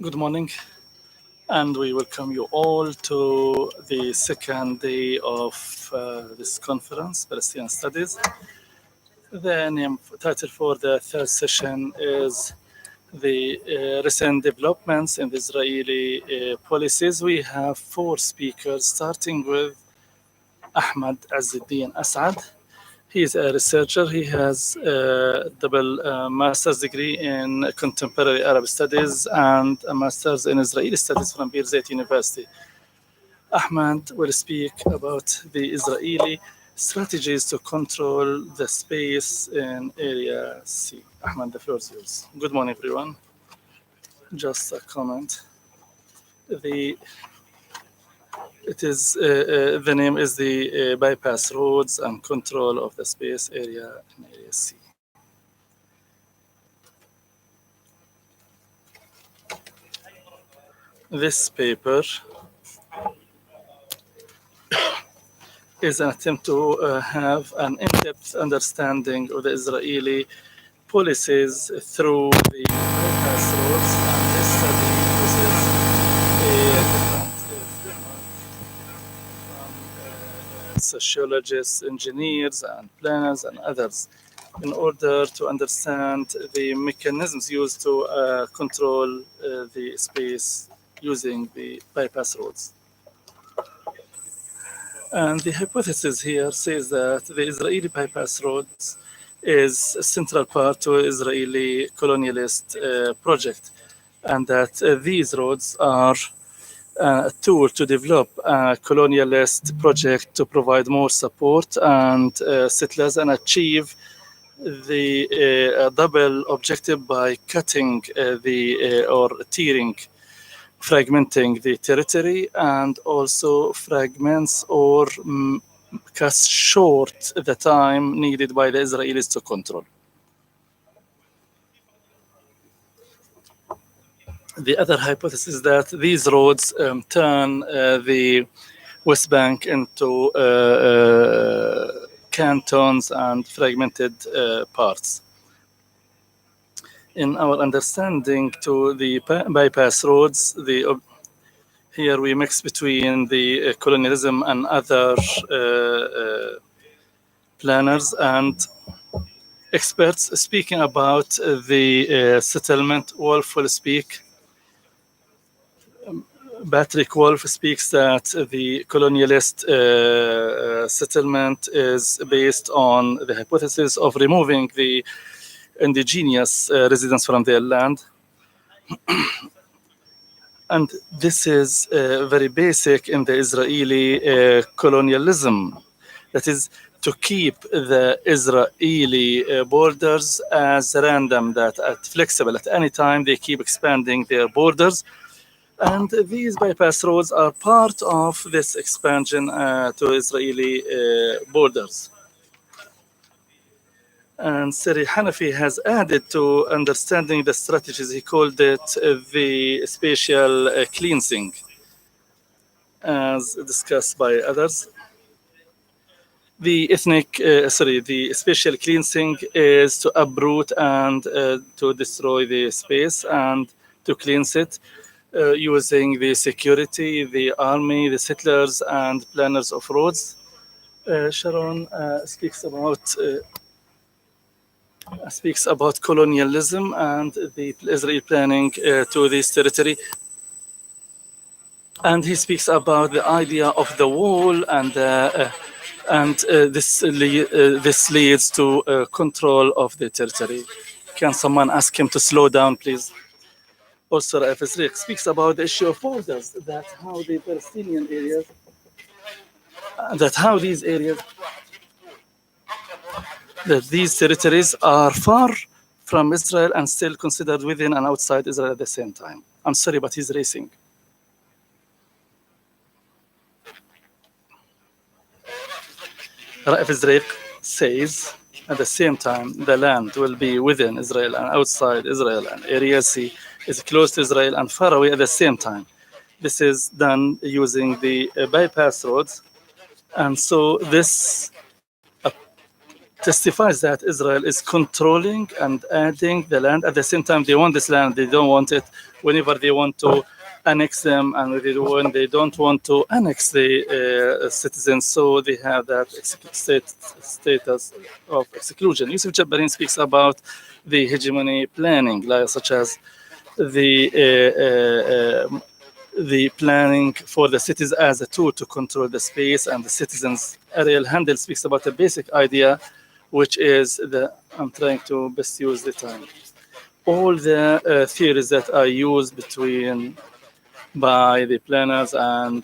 Good morning, and we welcome you all to the second day of this conference, Palestinian Studies. The title for the third session is the recent developments in the Israeli policies. We have four speakers, starting with Ahmad Azzuddin Asad. He is a researcher. He has a double master's degree in contemporary Arab studies and a master's in Israeli studies from Birzeit University. Ahmad will speak about the Israeli strategies to control the space in Area C. Ahmad, the floor is yours. Good morning, everyone. Just a comment. The the name is the bypass roads and control of the space area in Area C. This paper is an attempt to have an in-depth understanding of the Israeli policies through the bypass roads, and this study uses a different framework from sociologists, engineers, and planners, and others in order to understand the mechanisms used to control the space using the bypass roads. And the hypothesis here says that the Israeli bypass roads is a central part to Israeli colonialist project, and that these roads are a tool to develop a colonialist project to provide more support and settlers and achieve the double objective by cutting or tearing, fragmenting the territory, and also fragments or cuts short the time needed by the Israelis to control. The other hypothesis is that these roads turn the West Bank into cantons and fragmented parts. In our understanding to the bypass roads, here we mix between the colonialism and other planners and experts speaking about the settlement. Wolf will speak. Patrick Wolf speaks that the colonialist settlement is based on the hypothesis of removing the indigenous residents from their land. And this is very basic in the Israeli colonialism. That is to keep the Israeli borders as random, that flexible. At any time, they keep expanding their borders. And these bypass roads are part of this expansion to Israeli borders. And Seri Hanafi has added to understanding the strategies. He called it the spatial cleansing, as discussed by others. The the spatial cleansing is to uproot and to destroy the space and to cleanse it using the security, the army, the settlers, and planners of roads. Sharon speaks about colonialism and the Israeli planning to this territory. And he speaks about the idea of the wall, and this leads to control of the territory. Can someone ask him to slow down, please? Also, Ra'if speaks about the issue of borders, that how the Palestinian areas, that these territories are far from Israel and still considered within and outside Israel at the same time. I'm sorry, but he's racing. Ra'if Izriq says, at the same time, the land will be within Israel and outside Israel, and Area C is close to Israel and far away at the same time. This is done using the bypass roads. And so this testifies that Israel is controlling and adding the land. At the same time, they want this land, they don't want it. Whenever they want to annex them, and when they don't want to annex the citizens, so they have that status of exclusion. Yusuf Jabbarin speaks about the hegemony planning, such as the planning for the cities as a tool to control the space and the citizens. Ariel Handel speaks about a basic idea, which is I'm trying to best use the time. All the theories that are used by the planners and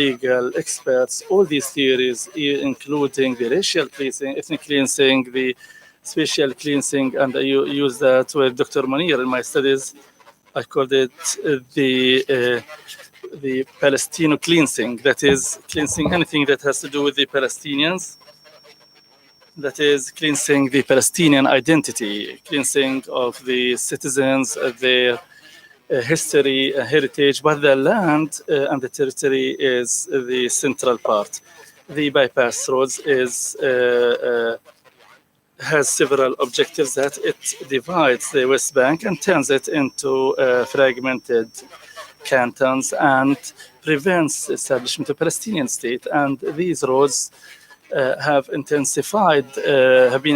legal experts, all these theories, including the racial cleansing, ethnic cleansing, the spatial cleansing, and I use that with Dr. Munir in my studies. I called it the Palestino cleansing, that is cleansing anything that has to do with the Palestinians, that is cleansing the Palestinian identity, cleansing of the citizens, their history, heritage, but the land and the territory is the central part. The bypass roads has several objectives, that it divides the West Bank and turns it into fragmented cantons and prevents the establishment of a Palestinian state. And these roads have been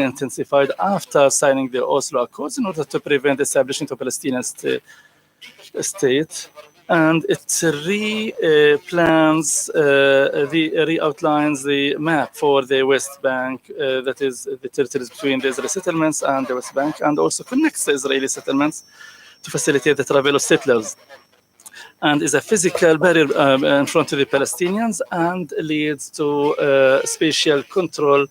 intensified after signing the Oslo Accords in order to prevent the establishment of a Palestinian state. And it re-outlines the map for the West Bank, that is the territories between the Israeli settlements and the West Bank, and also connects the Israeli settlements to facilitate the travel of settlers, and is a physical barrier in front of the Palestinians, and leads to spatial control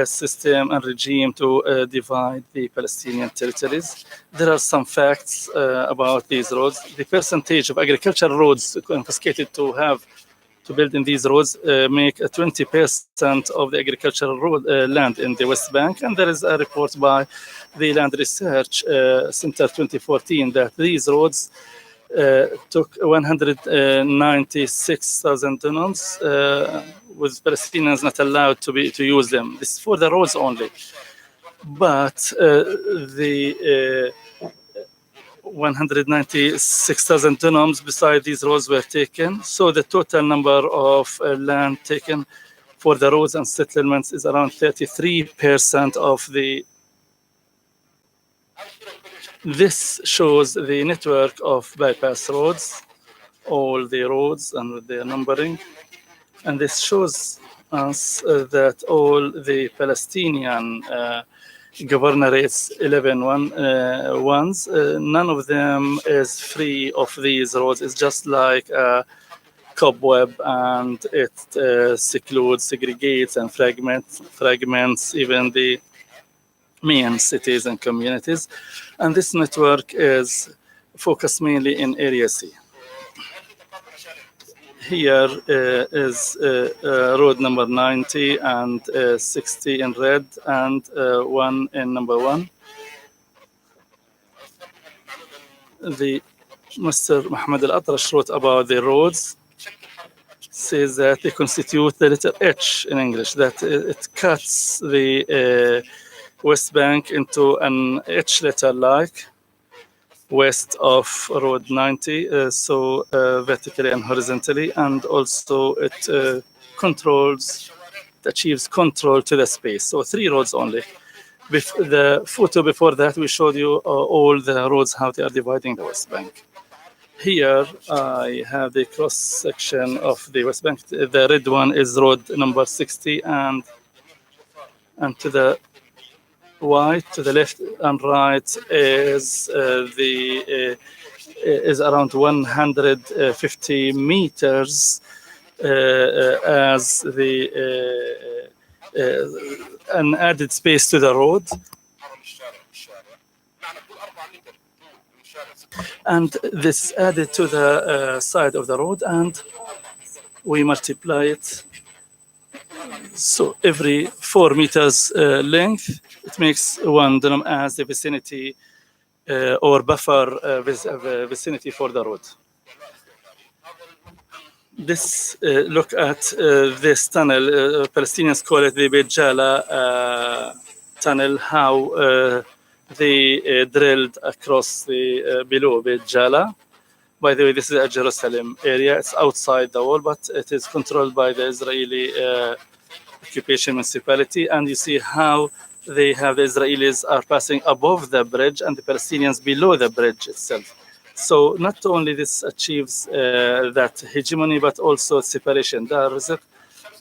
system and regime to divide the Palestinian territories. There are some facts about these roads. The percentage of agricultural roads confiscated to build in these roads make 20% of the agricultural road land in the West Bank. And there is a report by the Land Research Center 2014 that these roads took 196,000 dunums, with Palestinians not allowed to use them. This is for the roads only. But the 196,000 dunums beside these roads were taken. So the total number of land taken for the roads and settlements is around 33% of the. This shows the network of bypass roads, all the roads and with their numbering. And this shows us that all the Palestinian governorates, 11 ones, none of them is free of these roads. It's just like a cobweb, and it secludes, segregates, and fragments even the main cities and communities. And this network is focused mainly in Area C. Here is road number 90 and 60 in red, and 1 in number 1. The Mr. Mohammed Al-Atrash wrote about the roads, says that they constitute the letter H in English, that it cuts the West Bank into an H letter like west of Road 90, so vertically and horizontally, and also it achieves control to the space. So 3 roads only. The photo before that, we showed you all the roads, how they are dividing the West Bank. Here I have the cross section of the West Bank. The red one is road number 60, and to the white, to the left and right, is is around 150 meters as an added space to the road. And this is added to the side of the road, and we multiply it. So every 4 meters length, it makes 1 dunum as the vicinity or buffer vicinity for the road. This look at this tunnel. Palestinians call it the Beit Jala tunnel. How they drilled across the below Beit Jala. By the way, this is a Jerusalem area. It's outside the wall, but it is controlled by the Israeli occupation municipality. And you see how they have the Israelis are passing above the bridge and the Palestinians below the bridge itself. So not only this achieves that hegemony, but also separation. The Rizq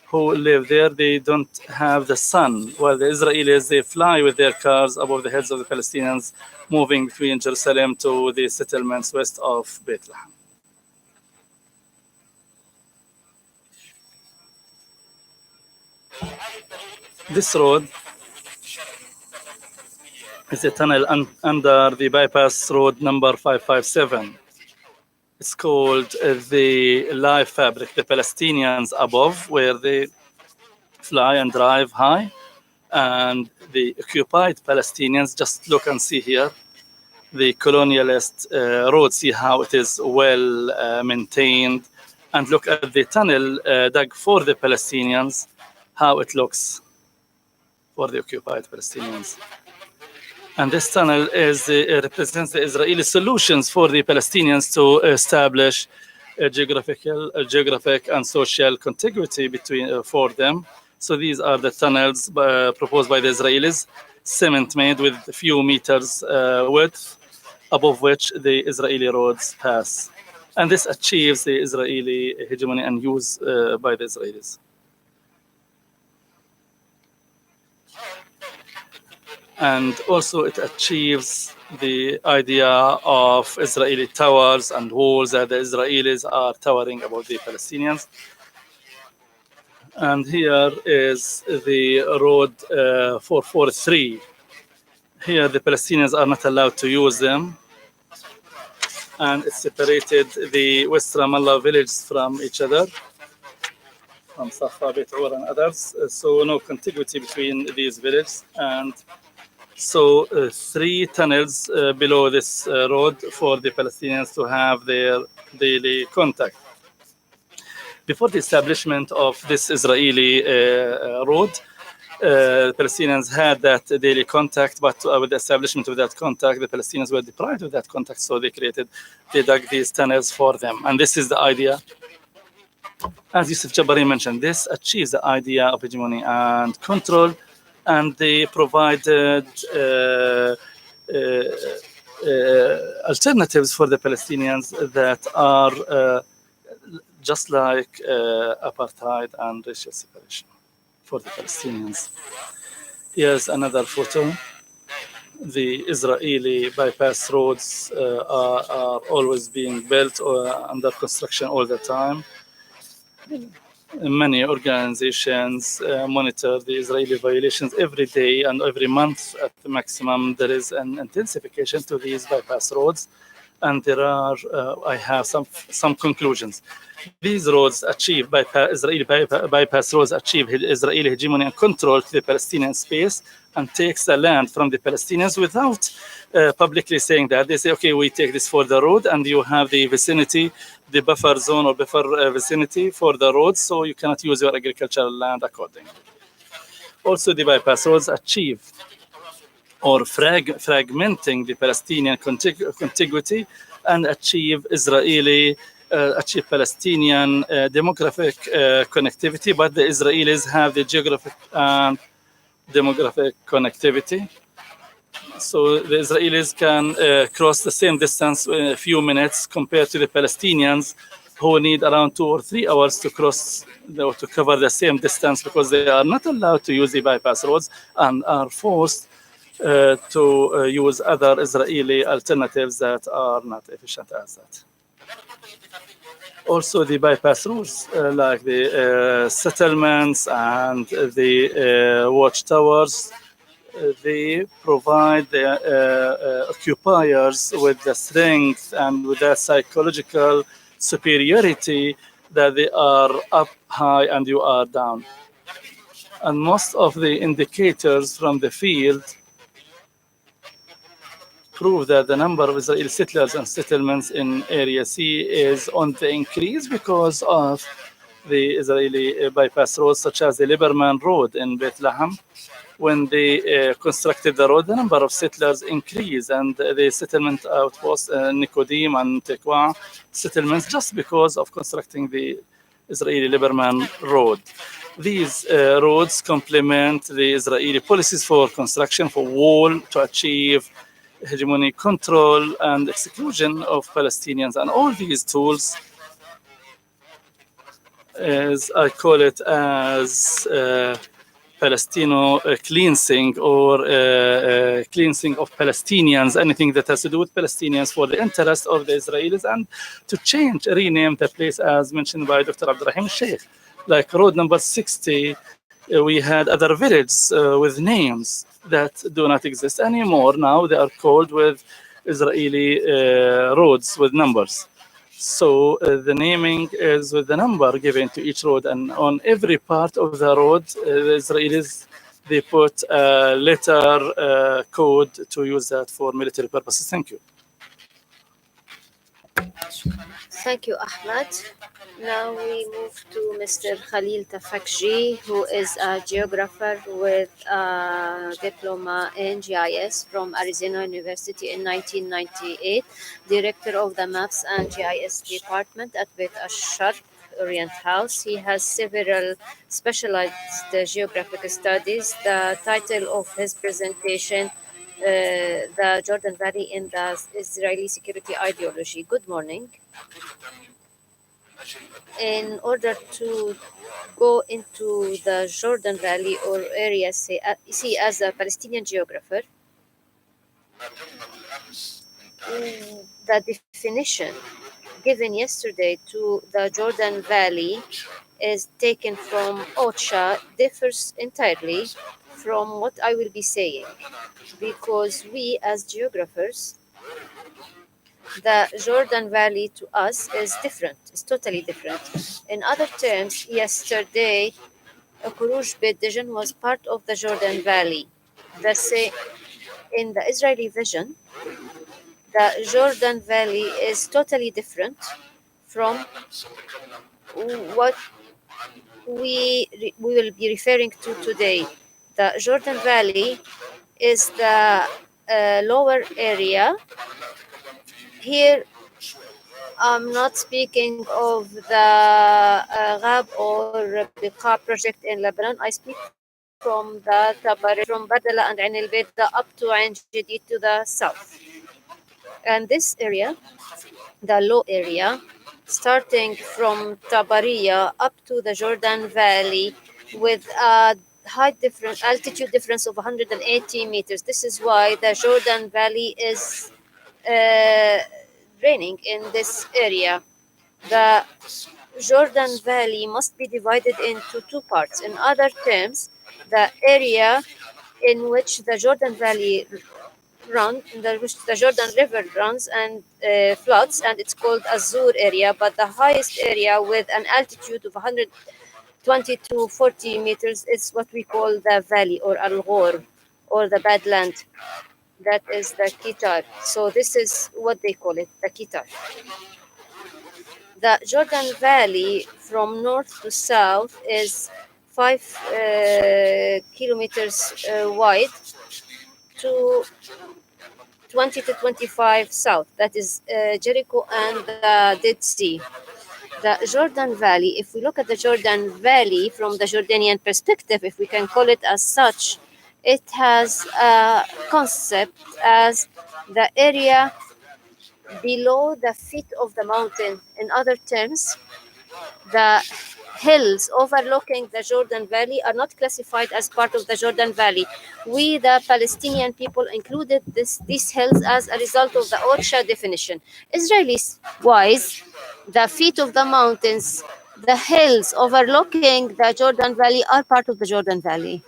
who live there, they don't have the sun, while the Israelis, they fly with their cars above the heads of the Palestinians, moving between Jerusalem to the settlements west of Bethlehem. This road is a tunnel under the bypass road number 557. It's called the live fabric. The Palestinians above, where they fly and drive high, and the occupied Palestinians, just look and see here, the colonialist road, see how it is well maintained, and look at the tunnel dug for the Palestinians, how it looks for the occupied Palestinians. And this tunnel represents the Israeli solutions for the Palestinians to establish a geographic and social contiguity between for them. So these are the tunnels proposed by the Israelis, cement made with a few meters width, above which the Israeli roads pass. And this achieves the Israeli hegemony and use by the Israelis. And also it achieves the idea of Israeli towers and walls that the Israelis are towering above the Palestinians. And here is the road 443. Here the Palestinians are not allowed to use them. And it separated the West Ramallah villages from each other, from Safa, Beit Ur and others. So no contiguity between these villages. And so 3 tunnels below this road for the Palestinians to have their daily contact. Before the establishment of this Israeli road, the Palestinians had that daily contact, but with the establishment of that contact, the Palestinians were deprived of that contact, so they dug these tunnels for them. And this is the idea. As Yusuf Jabari mentioned, this achieves the idea of hegemony and control, and they provided alternatives for the Palestinians that are just like apartheid and racial separation for the Palestinians. Here's another photo. The Israeli bypass roads are always being built or under construction all the time. Many organizations monitor the Israeli violations every day and every month. At the maximum, there is an intensification to these bypass roads, and there are, I have some conclusions. These roads achieve, Israeli bypass roads achieve Israeli hegemony and control to the Palestinian space and takes the land from the Palestinians without publicly saying that. They say, okay, we take this for the road, and you have the vicinity, the buffer zone or buffer vicinity for the roads, so you cannot use your agricultural land accordingly. Also, the bypass roads achieve or fragmenting the Palestinian contiguity and achieve Palestinian demographic connectivity, but the Israelis have the geographic and demographic connectivity. So the Israelis can cross the same distance in a few minutes compared to the Palestinians, who need around 2 or 3 hours to cross to cover the same distance, because they are not allowed to use the bypass roads and are forced to use other Israeli alternatives that are not efficient as that. Also, the bypass roads, like the settlements and the watchtowers, they provide the occupiers with the strength and with the psychological superiority that they are up high and you are down. And most of the indicators from the field prove that the number of Israeli settlers and settlements in Area C is on the increase because of the Israeli bypass roads, such as the Lieberman Road in Bethlehem. When they constructed the road, the number of settlers increased, and the settlement outposts, Nicodim and Teqwa settlements, just because of constructing the Israeli Lieberman Road. These roads complement the Israeli policies for construction for wall to achieve hegemony control and exclusion of Palestinians. And all these tools, as I call it, as Palestino cleansing or cleansing of Palestinians, anything that has to do with Palestinians for the interest of the Israelis, and to change, rename the place as mentioned by Dr. Abdurrahim Sheikh. Like road number 60, we had other villages with names that do not exist anymore. Now they are called with Israeli roads with numbers. So the naming is with the number given to each road, and on every part of the road, the Israelis, they put a letter code to use that for military purposes. Thank you. Thank you, Ahmed. Now we move to Mr. Khalil Tafakji, who is a geographer with a diploma in GIS from Arizona University in 1998, director of the Maps and GIS department at Beit Asharq Orient House. He has several specialized geographic studies. The title of his presentation, the Jordan Valley in the Israeli security ideology. Good morning. In order to go into the Jordan Valley or area, see as a Palestinian geographer, the definition given yesterday to the Jordan Valley is taken from OCHA differs entirely from what I will be saying, because we as geographers, the Jordan Valley to us is different. It's totally different. In other terms, yesterday, Khuruj Bedijan was part of the Jordan Valley. In the Israeli vision, the Jordan Valley is totally different from what we will be referring to today. The Jordan Valley is the lower area. Here, I'm not speaking of the Ghab or Biqa project in Lebanon. I speak from the Tabari, from Badala and Ain al-Bayda up to Ain Jadid to the south. And this area, the low area, starting from Tabariya up to the Jordan Valley with a altitude difference of 180 meters. This is why the Jordan Valley is draining in this area. The Jordan Valley must be divided into two parts. In other terms, the area in which the Jordan Valley which the Jordan River runs and floods, and it's called Azur area, but the highest area with an altitude of 120 to 40 meters is what we call the valley or Al-Ghor or the Badland. That is the Kitar. So this is what they call it, the Kitar. The Jordan Valley from north to south is 5 kilometers wide to 20 to 25 south. That is Jericho and the Dead Sea. The Jordan Valley, if we look at the Jordan Valley from the Jordanian perspective, if we can call it as such, it has a concept as the area below the feet of the mountain. In other terms, the hills overlooking the Jordan Valley are not classified as part of the Jordan Valley. We, the Palestinian people, included these hills as a result of the OCHA definition. Israelis-wise, the feet of the mountains, the hills overlooking the Jordan Valley are part of the Jordan Valley.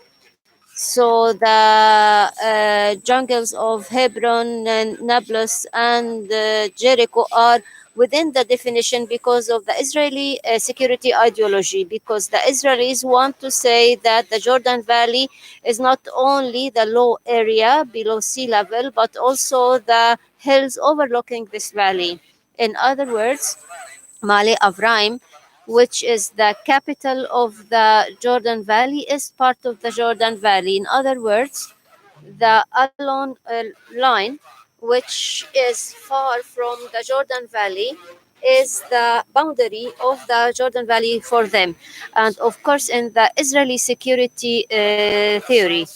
So the jungles of Hebron and Nablus and Jericho are within the definition because of the Israeli security ideology, because the Israelis want to say that the Jordan Valley is not only the low area below sea level, but also the hills overlooking this valley. In other words, Male Avraim, which is the capital of the Jordan Valley, is part of the Jordan Valley. In other words, the Alon line, which is far from the Jordan Valley, is the boundary of the Jordan Valley for them. And of course, in the Israeli security theory,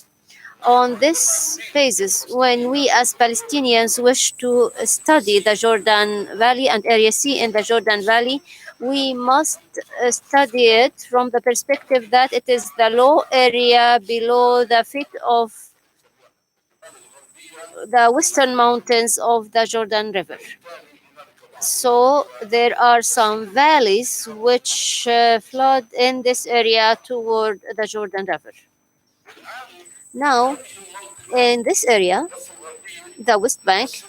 on this basis, when we as Palestinians wish to study the Jordan Valley and Area C in the Jordan Valley, we must study it from the perspective that it is the low area below the feet of the western mountains of the Jordan River. So there are some valleys which flood in this area toward the Jordan River. Now, in this area, the West Bank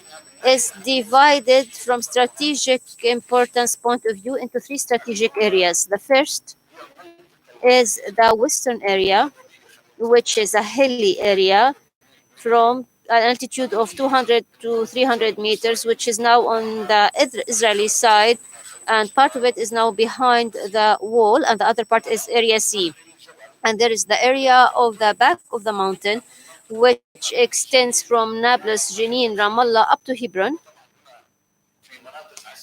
is divided from strategic importance point of view into three strategic areas. The first is the western area, which is a hilly area from an altitude of 200 to 300 meters, which is now on the Israeli side, and part of it is now behind the wall, and the other part is Area C. And there is the area of the back of the mountain, which extends from Nablus, Jenin, Ramallah up to Hebron.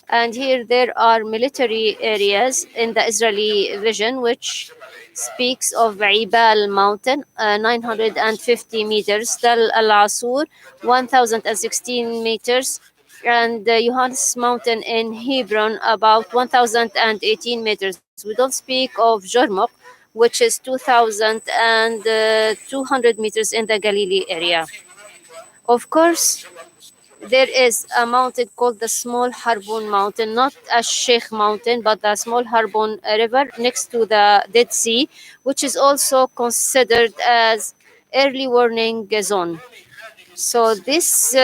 And here there are military areas in the Israeli vision, which speaks of Ibal mountain, 950 meters, Tal Al Asur, 1016 meters, and Johannes mountain in Hebron, about 1018 meters. We don't speak of Jormuk, which is 2200 meters in the Galilee area. Of course, there is a mountain called the Small Harbon Mountain, not a Sheikh Mountain, but the Small Harbon River next to the Dead Sea, which is also considered as early warning zone. So this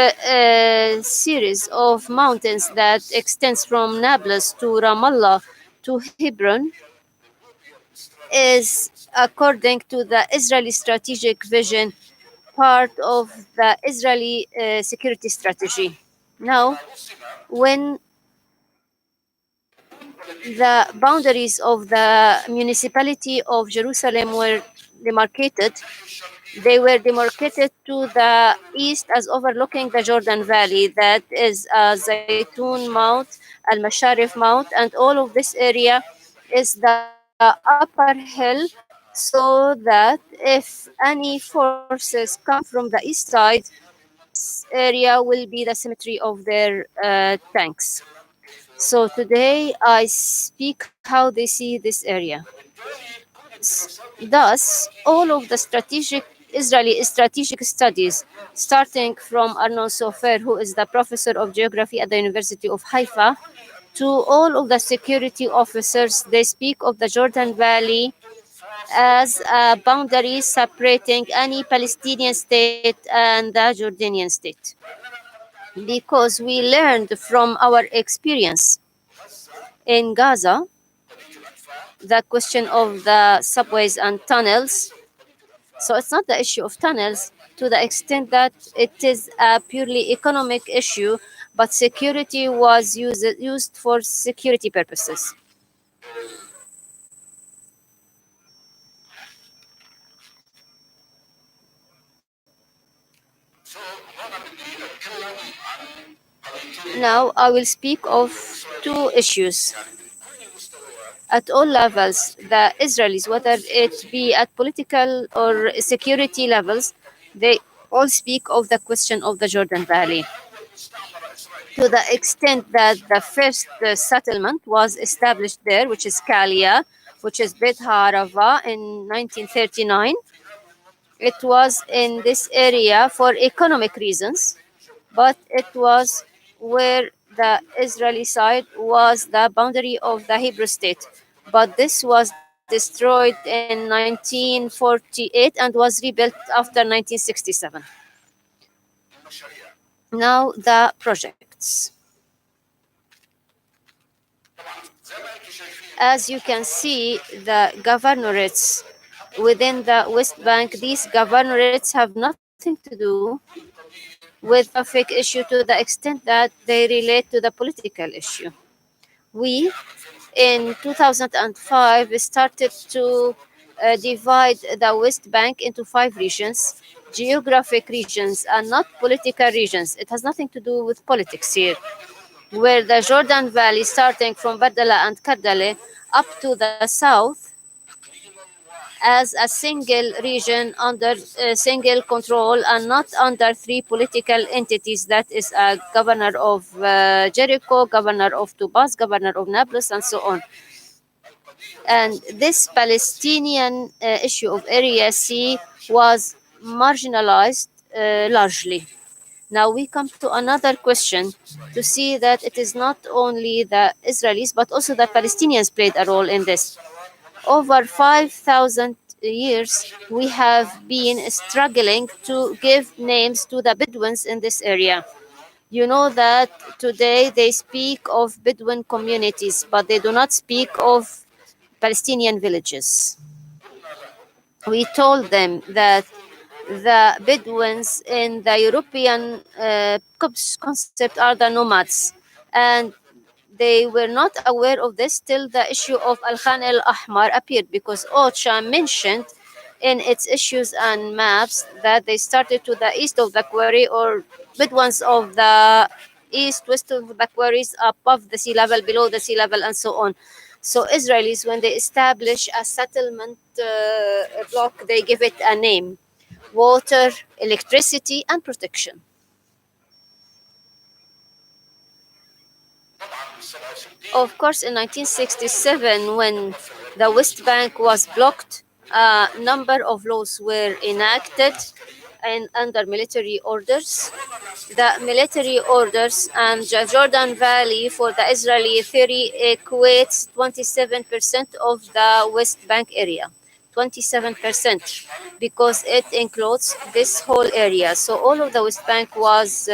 series of mountains that extends from Nablus to Ramallah to Hebron is, according to the Israeli strategic vision, part of the Israeli security strategy. Now, when the boundaries of the municipality of Jerusalem were demarcated, they were demarcated to the east as overlooking the Jordan Valley, that is Zaytun Mount, Al Masharif Mount, and all of this area is the upper hill, so that if any forces come from the east side, this area will be the cemetery of their tanks. So today I speak how they see this area. Thus, all of the strategic Israeli strategic studies, starting from Arnon Sofer, who is the professor of geography at the University of Haifa, to all of the security officers, they speak of the Jordan Valley as a boundary separating any Palestinian state and the Jordanian state. Because we learned from our experience in Gaza, the question of the subways and tunnels. So it's not the issue of tunnels to the extent that it is a purely economic issue, but security was used for security purposes. Now I will speak of two issues. At all levels, the Israelis, whether it be at political or security levels, they all speak of the question of the Jordan Valley. To the extent that the first settlement was established there, which is Kalia, which is Beit Ha'arava in 1939. It was in this area for economic reasons, but it was where the Israeli side was the boundary of the Hebrew state. But this was destroyed in 1948 and was rebuilt after 1967. Now the projects. As you can see, the governorates within the West Bank, these governorates have nothing to do with the geographic issue to the extent that they relate to the political issue. We, in 2005, started to divide the West Bank into 5 regions, geographic regions and not political regions. It has nothing to do with politics here, where the Jordan Valley, starting from Bardala and Kardale up to the south, as a single region under single control and not under 3 political entities, that is a governor of Jericho, governor of Tubas, governor of Nablus, and so on. And this Palestinian issue of Area C was marginalized largely. Now we come to another question to see that it is not only the Israelis but also the Palestinians played a role in this. Over 5,000 years, we have been struggling to give names to the Bedouins in this area. You know that today they speak of Bedouin communities, but they do not speak of Palestinian villages. We told them that the Bedouins in the European concept are the nomads, and they were not aware of this till the issue of Al Khan al Ahmar appeared, because OCHA mentioned in its issues and maps that they started to the east of the quarry, or Bedouins of the east, west of the quarries, above the sea level, below the sea level, and so on. So Israelis, when they establish a settlement block, they give it a name: water, electricity, and protection. Of course, in 1967, when the West Bank was blocked, a number of laws were enacted and under military orders. The military orders and the Jordan Valley, for the Israeli theory, equates 27% of the West Bank area. 27%, because it includes this whole area. So all of the West Bank was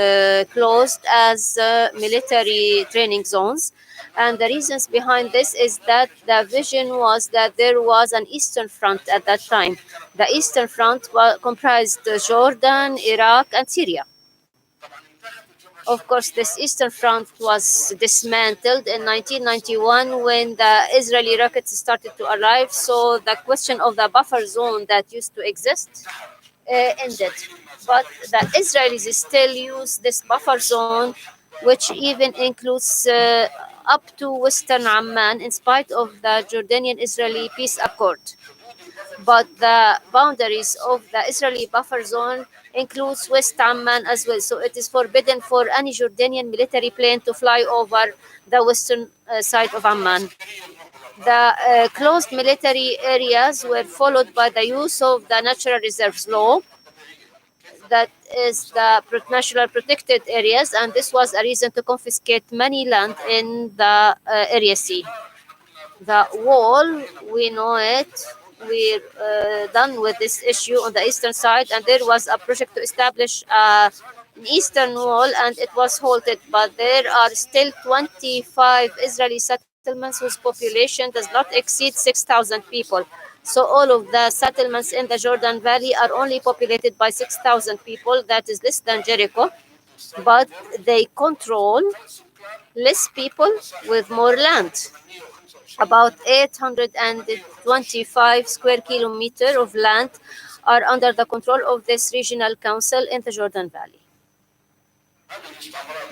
closed as military training zones. And the reasons behind this is that the vision was that there was an Eastern Front at that time. The Eastern Front comprised Jordan, Iraq, and Syria. Of course, this Eastern Front was dismantled in 1991 when the Israeli rockets started to arrive. So the question of the buffer zone that used to exist ended. But the Israelis still use this buffer zone, which even includes up to Western Amman, in spite of the Jordanian-Israeli peace accord. But the boundaries of the Israeli buffer zone includes West Amman as well. So it is forbidden for any Jordanian military plane to fly over the western side of Amman. The closed military areas were followed by the use of the natural reserves law, that is the national protected areas, and this was a reason to confiscate many land in the Area C. The wall, we know it. We're done with this issue on the eastern side, and there was a project to establish an eastern wall, and it was halted. But there are still 25 Israeli settlements whose population does not exceed 6,000 people. So all of the settlements in the Jordan Valley are only populated by 6,000 people. That is less than Jericho, but they control less people with more land. About 825 square kilometers of land are under the control of this regional council in the Jordan Valley.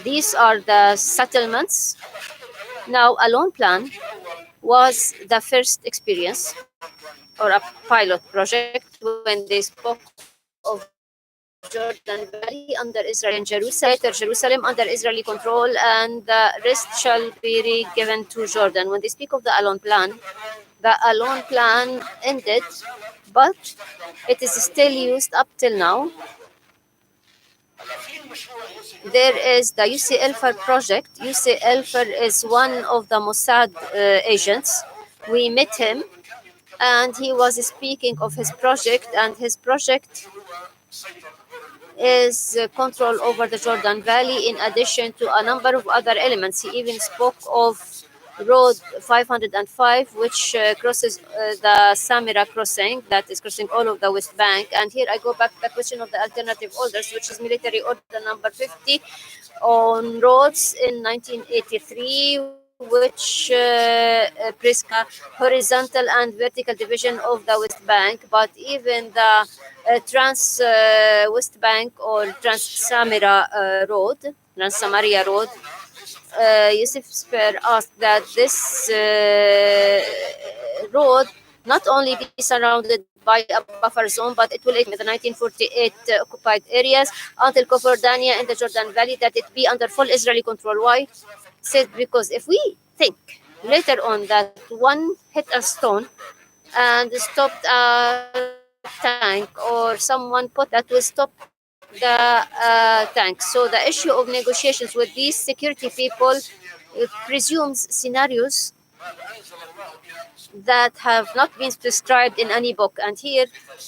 These are the settlements. Now, a loan plan was the first experience, or a pilot project, when they spoke of Jordan Valley under Israeli and Jerusalem, later Jerusalem under Israeli control, and the rest shall be given to Jordan. When they speak of the Alon plan ended, but it is still used up till now. There is the Yossi Elfer project. Yossi Elfer is one of the Mossad agents. We met him, and he was speaking of his project, and his project is control over the Jordan Valley, in addition to a number of other elements. He even spoke of Road 505, which crosses the Samira crossing, that is crossing all of the West Bank. And here I go back to the question of the alternative orders, which is military order number 50 on roads in 1983, which prescribed horizontal and vertical division of the West Bank. But even the Trans West Bank or Trans Samira Road, Trans Samaria Road, Yusuf Spur asked that this road not only be surrounded by a buffer zone, but it will extend the 1948 occupied areas until Kofordania in the Jordan Valley, that it be under full Israeli control. Why? Said because if we think later on that one hit a stone and stopped a tank, or someone put that will stop the tank. So the issue of negotiations with these security people, it presumes scenarios that have not been prescribed in any book. And here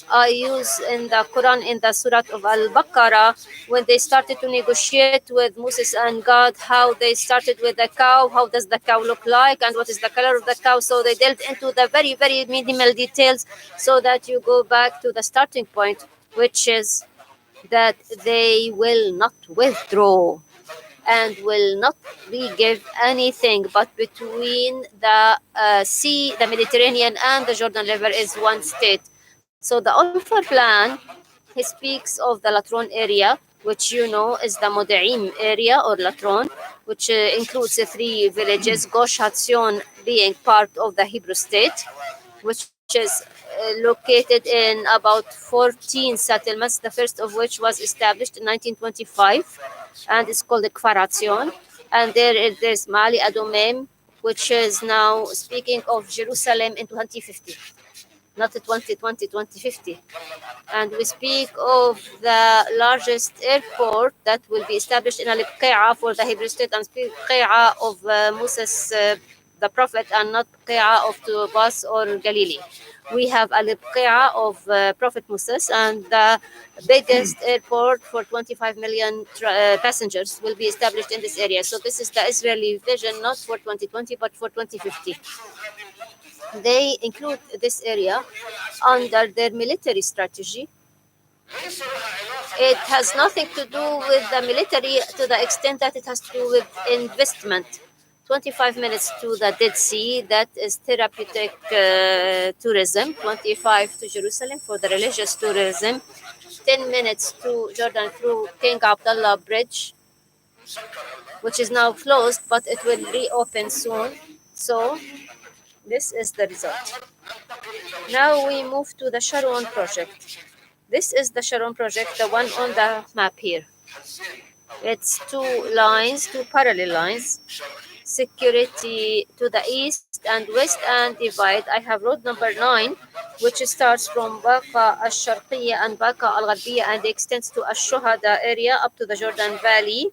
I use in the Quran, in the Surah of Al-Baqarah, when they started to negotiate with Moses and God, how they started with the cow, how does the cow look like, and what is the color of the cow. So they delved into the very, very minimal details so that you go back to the starting point, which is that they will not withdraw and will not be give anything, but between the sea, the Mediterranean and the Jordan River is one state. So the Ulfa plan, he speaks of the Latron area, which you know is the Modaim area or Latron, which includes the three villages, Gosh Hatzion being part of the Hebrew state, which is located in about 14 settlements, the first of which was established in 1925 and it's called the Kfar Hatzion. And there's Mali Adomem, which is now speaking of Jerusalem in 2050, not 2020, 2050. And we speak of the largest airport that will be established in Al-Bqi'a for the Hebrew state, and speak Bqi'a of Moses, the prophet, and not Bqi'a of Tubas or Galilee. We have Al-Bqi'a of Prophet Moses, and the biggest airport for 25 million passengers will be established in this area. So this is the Israeli vision, not for 2020, but for 2050. They include this area under their military strategy. It has nothing to do with the military to the extent that it has to do with investment. 25 minutes to the Dead Sea, that is therapeutic tourism. 25 to Jerusalem for the religious tourism. 10 minutes to Jordan through King Abdullah Bridge, which is now closed, but it will reopen soon. So this is the result. Now we move to the Sharon project. This is the Sharon project, the one on the map here. It's two lines, two parallel lines. Security to the east and west and divide. I have road number 9, which starts from Baqa al-Sharqiyya and Baqa al-Gharbiyya and extends to Ash-Shuhada area up to the Jordan Valley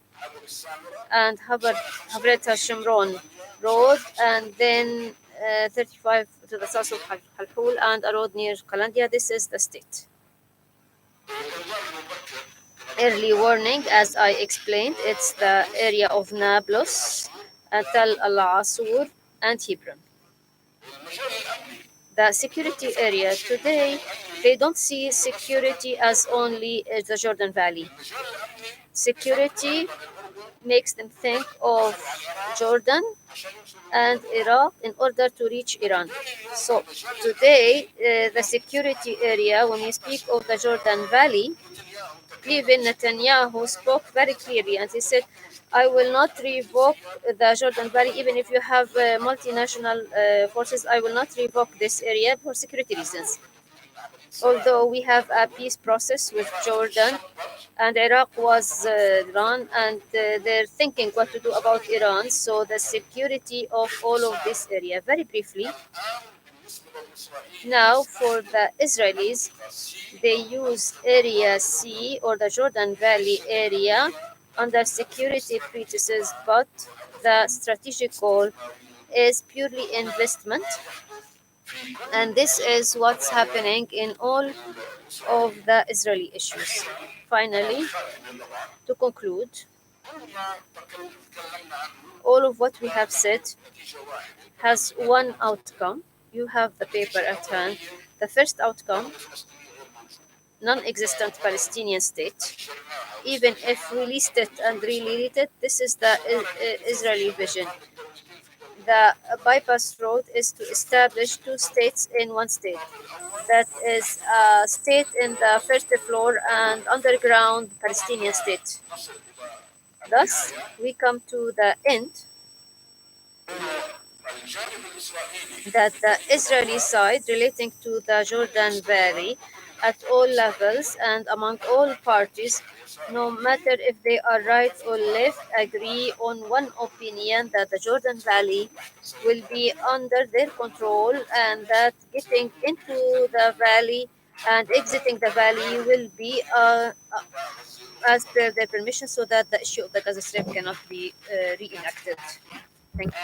and Habret al-Shimron road, and then 35 to the south of Halhul and a road near Qalandia. This is the state. Early warning, as I explained, it's the area of Nablus, Tal al-Asur, and Hebron. The security area today, they don't see security as only the Jordan Valley. Security makes them think of Jordan and Iraq in order to reach Iran. So today, the security area, when we speak of the Jordan Valley, even Netanyahu spoke very clearly and he said, I will not revoke the Jordan Valley, even if you have multinational forces, I will not revoke this area for security reasons. Although we have a peace process with Jordan and Iraq was Iran, and they're thinking what to do about Iran. So the security of all of this area, very briefly. Now for the Israelis, they use Area C or the Jordan Valley area under security practices, but the strategic goal is purely investment. And this is what's happening in all of the Israeli issues. Finally, to conclude, All of what we have said has one outcome. You have the paper at hand. The first outcome, non-existent Palestinian state. Even if we list it and relead it, this is the Israeli vision. The bypass road is to establish two states in one state. That is a state in the first floor and underground Palestinian state. Thus, we come to the end that the Israeli side relating to the Jordan Valley at all levels and among all parties, no matter if they are right or left, agree on one opinion that the Jordan Valley will be under their control and that getting into the valley and exiting the valley will be as per their permission so that the issue of the Gaza Strip cannot be reenacted. Thank you.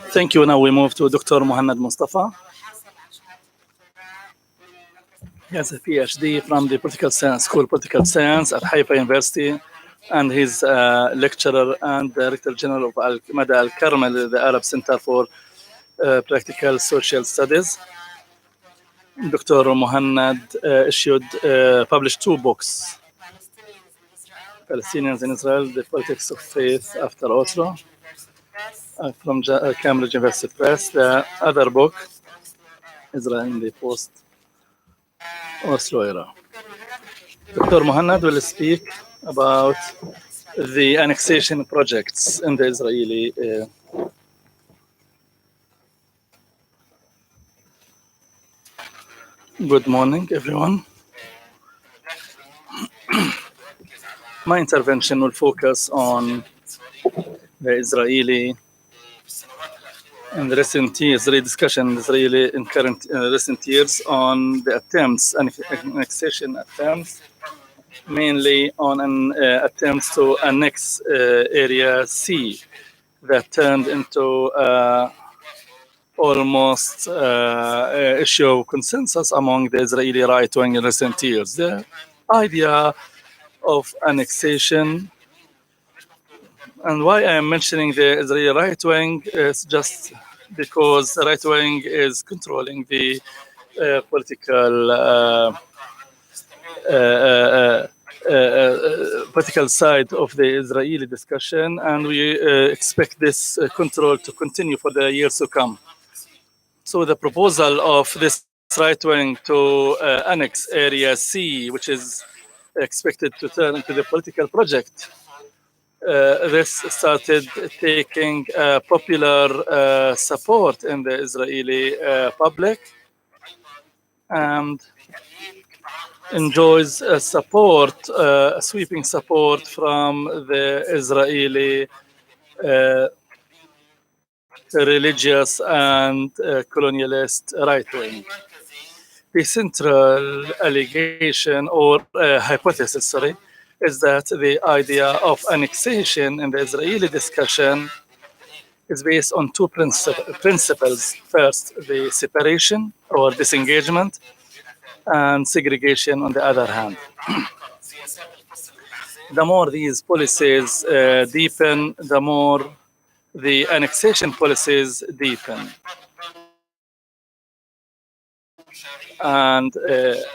Thank you. Now we move to Dr. Muhannad Mustafa. He has a PhD from the Political Science School of Political Science at Haifa University, and he's a lecturer and Director General of Mada Al Karmel, the Arab Center for Practical Social Studies. Dr. Muhannad published two books, Palestinians in Israel, The Politics of Faith After Oslo, from Cambridge University Press. The other book, Israel in the Post-Oslo Era. Dr. Muhannad will speak about the annexation projects in the Israeli Good morning, everyone. My intervention will focus on the Israeli in the recent years, the discussion in Israeli in current recent years on the attempts, annexation attempts, mainly on an attempts to annex Area C that turned into almost issue of consensus among the Israeli right wing in recent years. The idea of annexation, and why I am mentioning the Israeli right wing is just because the right wing is controlling the political side of the Israeli discussion, and we expect this control to continue for the years to come. So the proposal of this right wing to annex Area C, which is expected to turn into the political project, this started taking popular support in the Israeli public and enjoys sweeping support from the Israeli religious and colonialist right wing. The central allegation or hypothesis, is that the idea of annexation in the Israeli discussion is based on two principles. First, the separation or disengagement, and segregation on the other hand. The more these policies deepen, the more the annexation policies deepen. And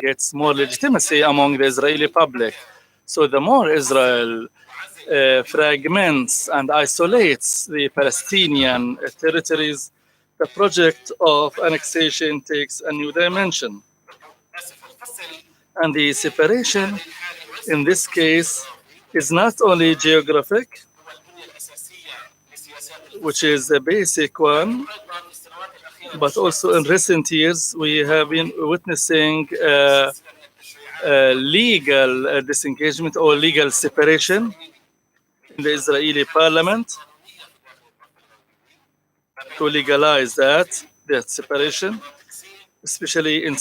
gets more legitimacy among the Israeli public. So the more Israel fragments and isolates the Palestinian territories, the project of annexation takes a new dimension. And the separation in this case is not only geographic, which is the basic one, but also in recent years we have been witnessing legal disengagement or legal separation in the Israeli parliament to legalize that separation, especially in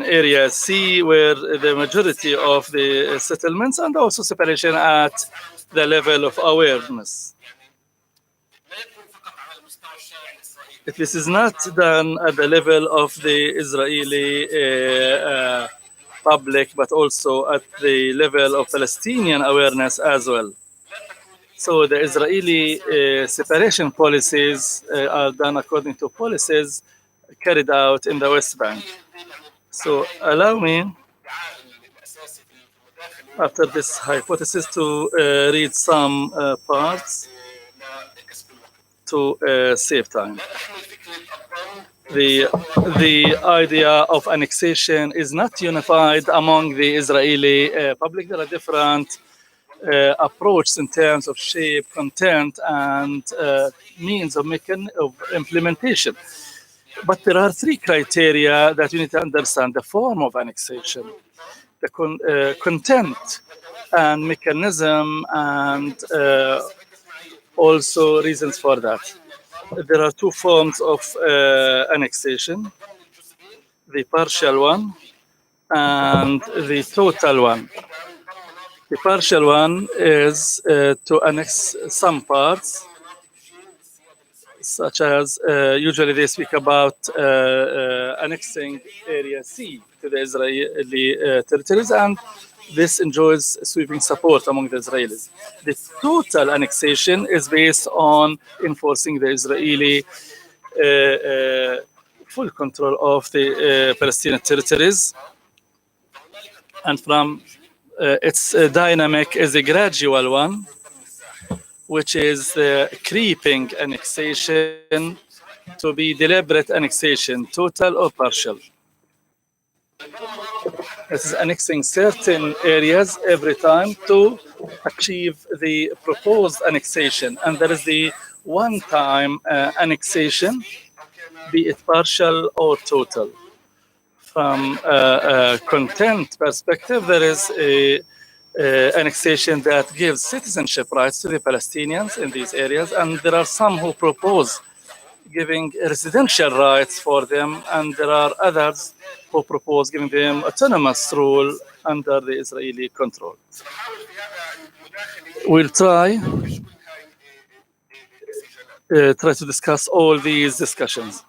Area C, where the majority of the settlements, and also separation at the level of awareness. If this is not done at the level of the Israeli public, but also at the level of Palestinian awareness as well. So the Israeli separation policies are done according to policies carried out in the West Bank. So allow me, after this hypothesis, to read some parts to save time. The idea of annexation is not unified among the Israeli public. There are different approaches in terms of shape, content, and means of implementation. But there are three criteria that you need to understand: the form of annexation, the content and mechanism, and also reasons for that. There are two forms of annexation: the partial one and the total one. The partial one is to annex some parts, such as usually they speak about annexing Area C to the Israeli territories, and this enjoys sweeping support among the Israelis. The total annexation is based on enforcing the Israeli full control of the Palestinian territories, and from its dynamic is a gradual one, which is creeping annexation to be deliberate annexation, total or partial. This is annexing certain areas every time to achieve the proposed annexation. And there is the one-time annexation, be it partial or total. From a content perspective, there is a annexation that gives citizenship rights to the Palestinians in these areas, and there are some who propose giving residential rights for them, and there are others who propose giving them autonomous rule under the Israeli control. We'll try to discuss all these discussions.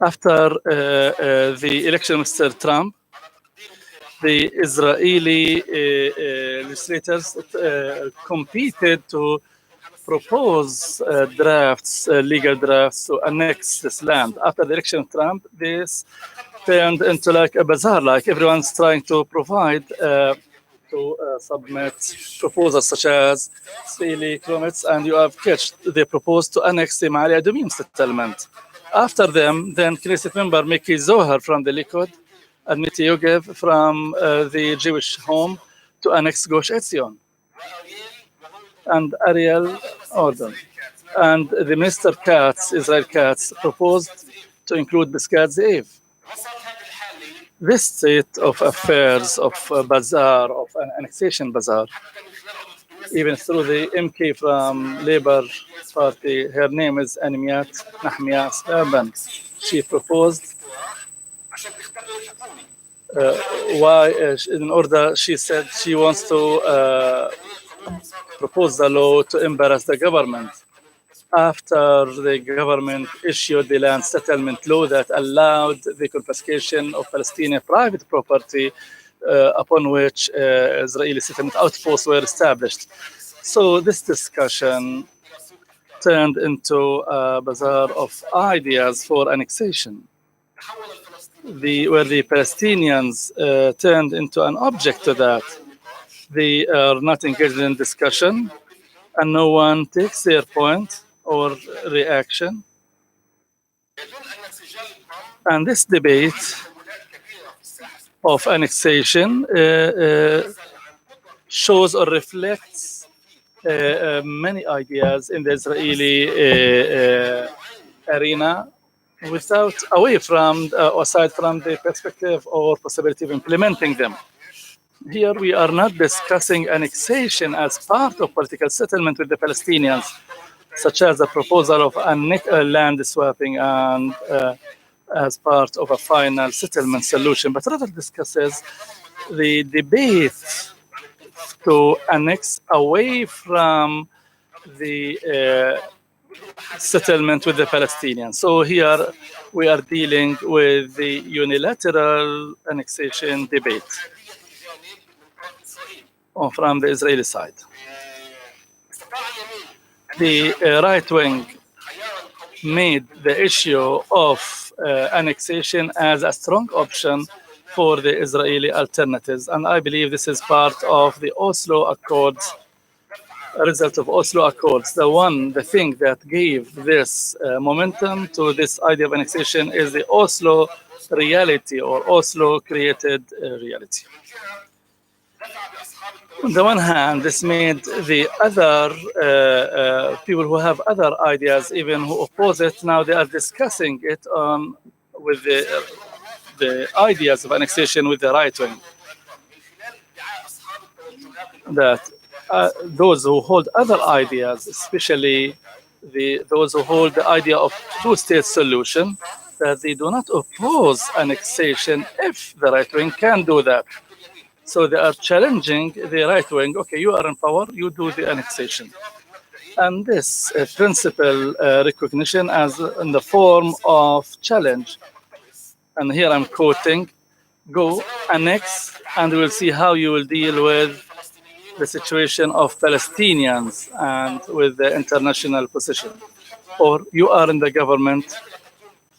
After the election of Mr. Trump, the Israeli legislators competed to propose legal drafts to annex this land. After the election of Trump, this turned into like a bazaar, like everyone's trying to provide submit proposals such as Sfili, Kromitz, and you have catched. They proposed to annex the Ma'ale Adumim settlement. After them, then Knesset member Miki Zohar from the Likud and Miti Yogev from the Jewish Home to annex Gush Etzion, and Ariel Ordon. And the Minister Katz, Israel Katz, proposed to include Biscat Ze'ev. This state of affairs of bazaar, of an annexation bazaar, even through the MK from Labour Party, her name is Animiat Nahmiya Sperban. She proposed she said she wants to propose the law to embarrass the government. After the government issued the land settlement law that allowed the confiscation of Palestinian private property upon which Israeli settlement outposts were established. So this discussion turned into a bazaar of ideas for annexation, where the Palestinians turned into an object to that. They are not engaged in discussion, and no one takes their point or reaction. And this debate of annexation shows or reflects many ideas in the Israeli arena, aside from the perspective or possibility of implementing them. Here we are not discussing annexation as part of political settlement with the Palestinians, such as the proposal of land swapping and as part of a final settlement solution, but rather discusses the debate to annex away from the settlement with the Palestinians. So here we are dealing with the unilateral annexation debate from the Israeli side. The right wing made the issue of annexation as a strong option for the Israeli alternatives. And I believe this is part of the Oslo Accords, a result of Oslo Accords. The thing that gave this momentum to this idea of annexation is the Oslo reality, or Oslo created reality. On the one hand, this made the other people who have other ideas, even who oppose it, now they are discussing it with the ideas of annexation with the right wing. That those who hold other ideas, especially those who hold the idea of two-state solution, that they do not oppose annexation if the right wing can do that. So they are challenging the right wing. Okay, you are in power, you do the annexation. And this principle recognition as in the form of challenge. And here I'm quoting, go annex and we'll see how you will deal with the situation of Palestinians and with the international position. Or you are in the government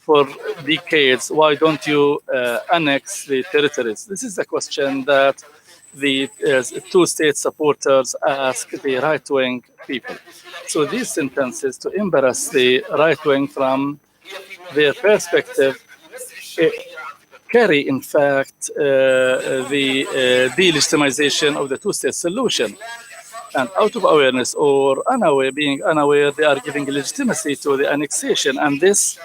for decades, why don't you annex the territories? This is the question that the two-state supporters ask the right-wing people. So these sentences, to embarrass the right wing from their perspective, carry, in fact, the delegitimization of the two-state solution. And out of awareness or unaware, being unaware, they are giving legitimacy to the annexation. And this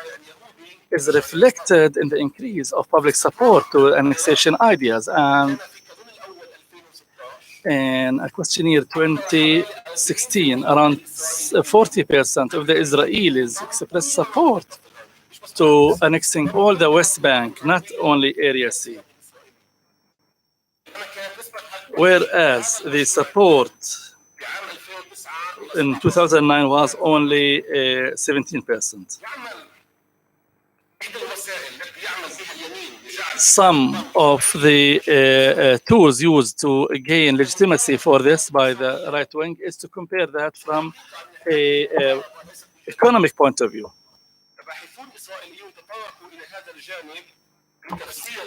is reflected in the increase of public support to annexation ideas. And in a questionnaire 2016, around 40% of the Israelis expressed support to annexing all the West Bank, not only Area C. Whereas the support in 2009 was only 17%. Some of the tools used to gain legitimacy for this by the right wing is to compare that from an economic point of view.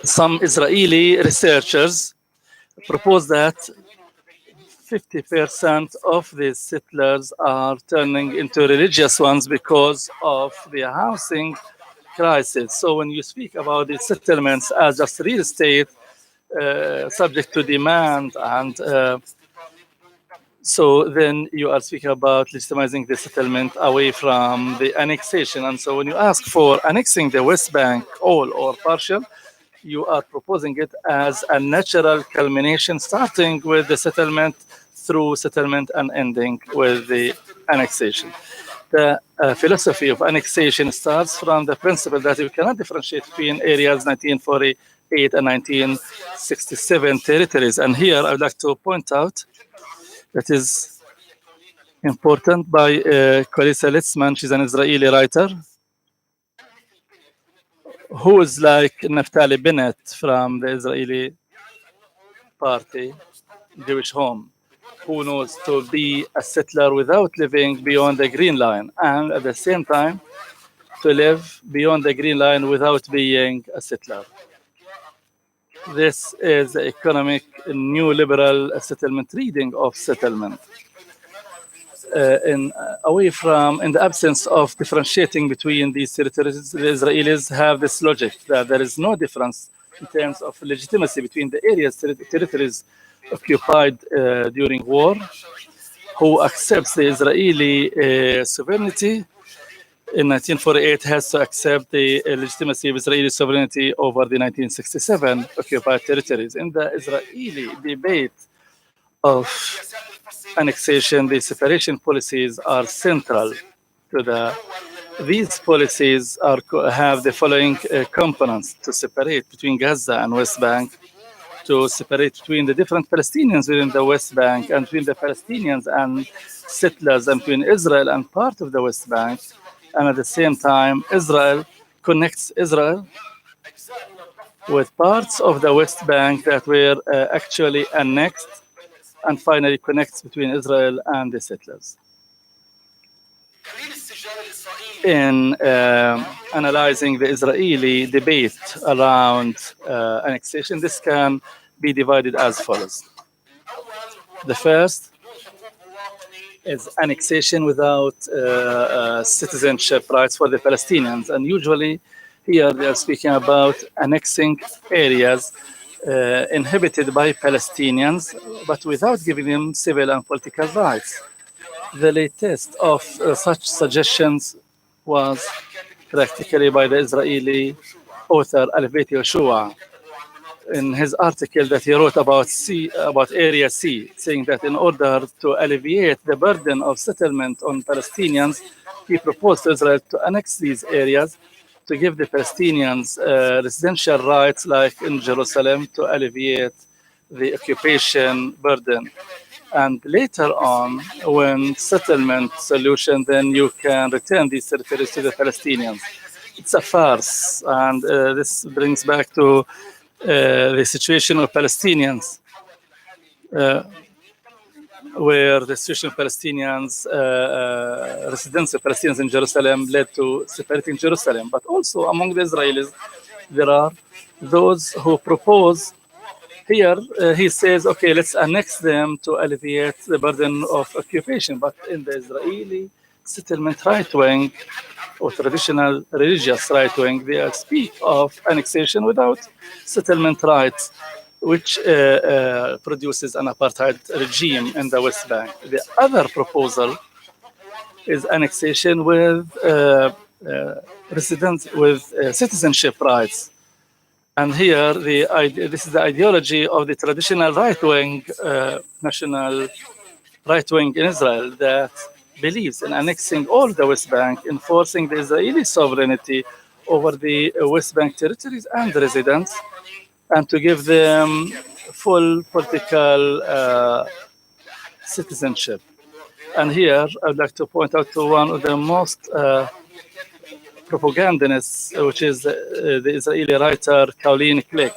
Some Israeli researchers propose that 50% of the settlers are turning into religious ones because of the housing crisis. So when you speak about the settlements as just real estate subject to demand, and so then you are speaking about legitimizing the settlement away from the annexation. And so when you ask for annexing the West Bank, all or partial, you are proposing it as a natural culmination, starting with the settlement, through settlement, and ending with the annexation. The philosophy of annexation starts from the principle that you cannot differentiate between areas 1948 and 1967 territories. And here I would like to point out that is important by Clarissa Litzman. She's an Israeli writer who is like Naftali Bennett from the Israeli party, Jewish Home, who knows to be a settler without living beyond the Green Line, and at the same time to live beyond the Green Line without being a settler. This is the economic new liberal settlement reading of settlement. In the absence of differentiating between these territories, the Israelis have this logic that there is no difference in terms of legitimacy between the territories occupied during war, who accepts the Israeli sovereignty in 1948 has to accept the legitimacy of Israeli sovereignty over the 1967 occupied territories. In the Israeli debate of annexation, the separation policies are central to these policies have the following components: to separate between Gaza and West Bank, to separate between the different Palestinians within the West Bank and between the Palestinians and settlers and between Israel and part of the West Bank. And at the same time, Israel connects Israel with parts of the West Bank that were actually annexed, and finally connects between Israel and the settlers. In analyzing the Israeli debate around annexation, this can be divided as follows. The first is annexation without citizenship rights for the Palestinians. And usually here they are speaking about annexing areas inhabited by Palestinians, but without giving them civil and political rights. The latest of such suggestions was practically by the Israeli author Alif-Beit Yehoshua in his article that he wrote about Area C, saying that in order to alleviate the burden of settlement on Palestinians, he proposed to Israel to annex these areas to give the Palestinians residential rights like in Jerusalem to alleviate the occupation burden. And later on, when settlement solution, then you can return these territories to the Palestinians. It's a farce, and this brings back to the situation of Palestinians, where the situation of Palestinians, residents of Palestinians in Jerusalem led to separating Jerusalem. But also among the Israelis, there are those who propose. Here, he says, okay, let's annex them to alleviate the burden of occupation. But in the Israeli settlement right wing or traditional religious right wing, they speak of annexation without settlement rights, which produces an apartheid regime in the West Bank. The other proposal is annexation with residents with citizenship rights. And here, this is the ideology of the traditional right-wing, national right-wing in Israel that believes in annexing all the West Bank, enforcing the Israeli sovereignty over the West Bank territories and residents, and to give them full political citizenship. And here, I'd like to point out to one of the most propagandists, which is the Israeli writer Colleen Click.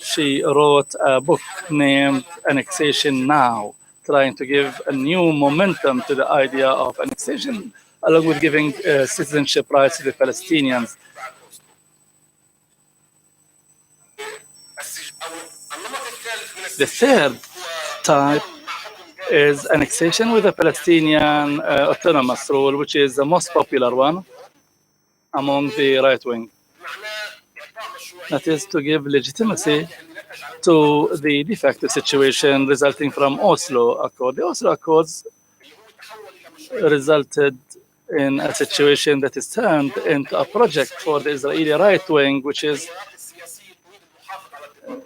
She wrote a book named Annexation Now, trying to give a new momentum to the idea of annexation, along with giving citizenship rights to the Palestinians. The third type is annexation with a Palestinian autonomous rule, which is the most popular one among the right wing. That is to give legitimacy to the de facto situation resulting from Oslo Accord. The Oslo Accords resulted in a situation that is turned into a project for the Israeli right wing, which is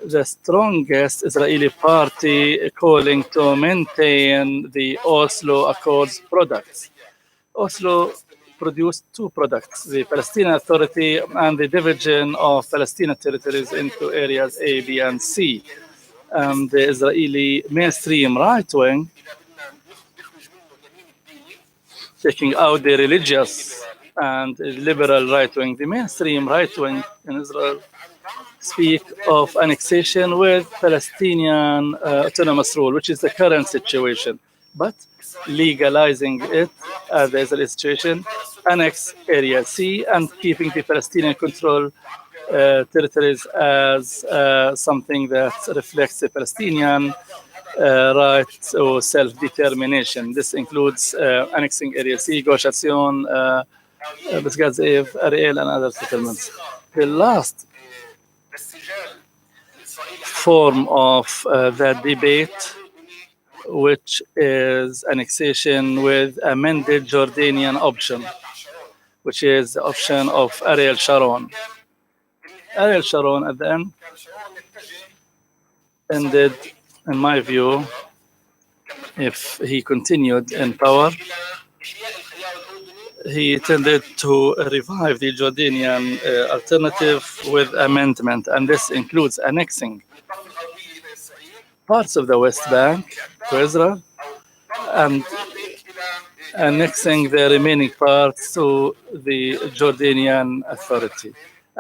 the strongest Israeli party calling to maintain the Oslo Accords products. Oslo produced two products, the Palestinian Authority and the division of Palestinian territories into areas A, B, and C. The Israeli mainstream right wing, taking out the religious and liberal right wing, the mainstream right wing in Israel speak of annexation with Palestinian autonomous rule, which is the current situation, but legalizing it as the Israeli situation, annex Area C, and keeping the Palestinian control territories as something that reflects the Palestinian right to self-determination. This includes annexing Area C, Gush Etzion, Pesgat Ze'ev, Ariel, and other settlements. The last form of that debate, which is annexation with amended Jordanian option, which is the option of Ariel Sharon. Ariel Sharon at the end ended, in my view, if he continued in power, he tended to revive the Jordanian alternative with amendment, and this includes annexing parts of the West Bank to Israel and annexing the remaining parts to the Jordanian Authority.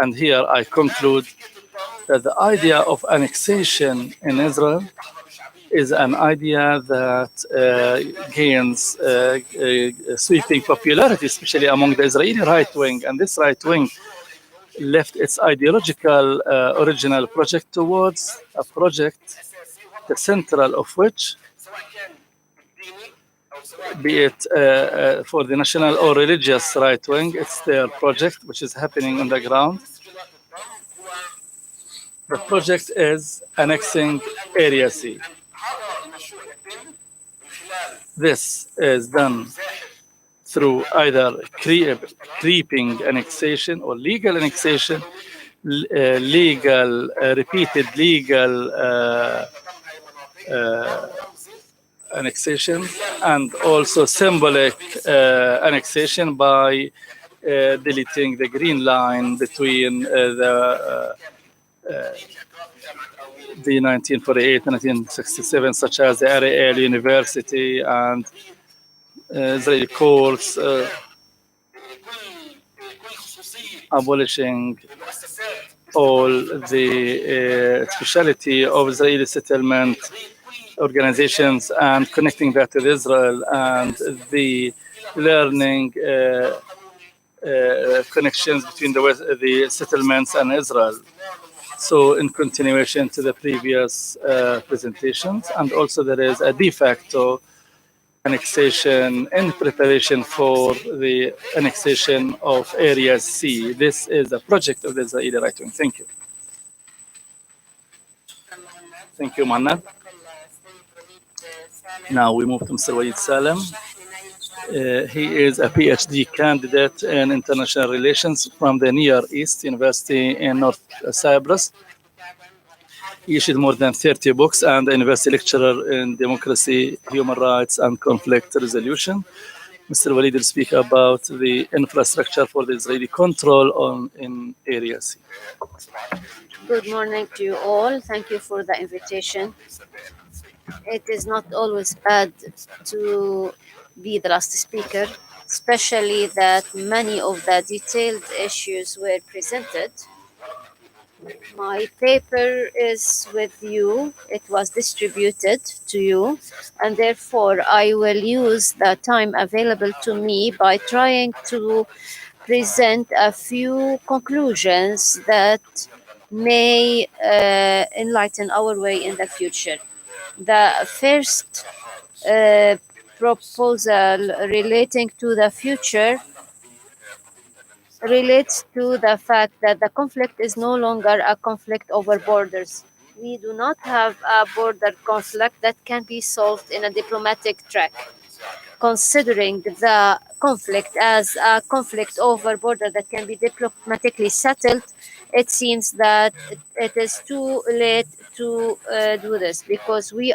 And here I conclude that the idea of annexation in Israel is an idea that gains sweeping popularity, especially among the Israeli right wing. And this right wing left its ideological original project towards a project, the central of which, be it for the national or religious right wing, it's their project which is happening on the ground. The project is annexing Area C. This is done through either creeping annexation or legal annexation, repeated legal annexation, and also symbolic annexation by deleting the green line between the 1948 and 1967, such as the Ariel University and Israeli courts, abolishing all the speciality of Israeli settlement organizations and connecting that with Israel and the learning connections between the settlements and Israel. So in continuation to the previous presentations, and also there is a de facto annexation in preparation for the annexation of Area C. This is a project of the Israeli right wing. Thank you. Thank you, Muhammad. Now we move to Mr. Walid Salem. He is a PhD candidate in international relations from the Near East University in North Cyprus. He issued more than 30 books and a university lecturer in democracy, human rights, and conflict resolution. Mr. Walid will speak about the infrastructure for the Israeli control in Area C. Good morning to you all. Thank you for the invitation. It is not always bad to be the last speaker, especially that many of the detailed issues were presented. My paper is with you. It was distributed to you, and therefore I will use the time available to me by trying to present a few conclusions that may enlighten our way in the future. The first proposal relating to the future relates to the fact that the conflict is no longer a conflict over borders. We do not have a border conflict that can be solved in a diplomatic track. Considering the conflict as a conflict over border that can be diplomatically settled, it seems that it is too late to do this, because we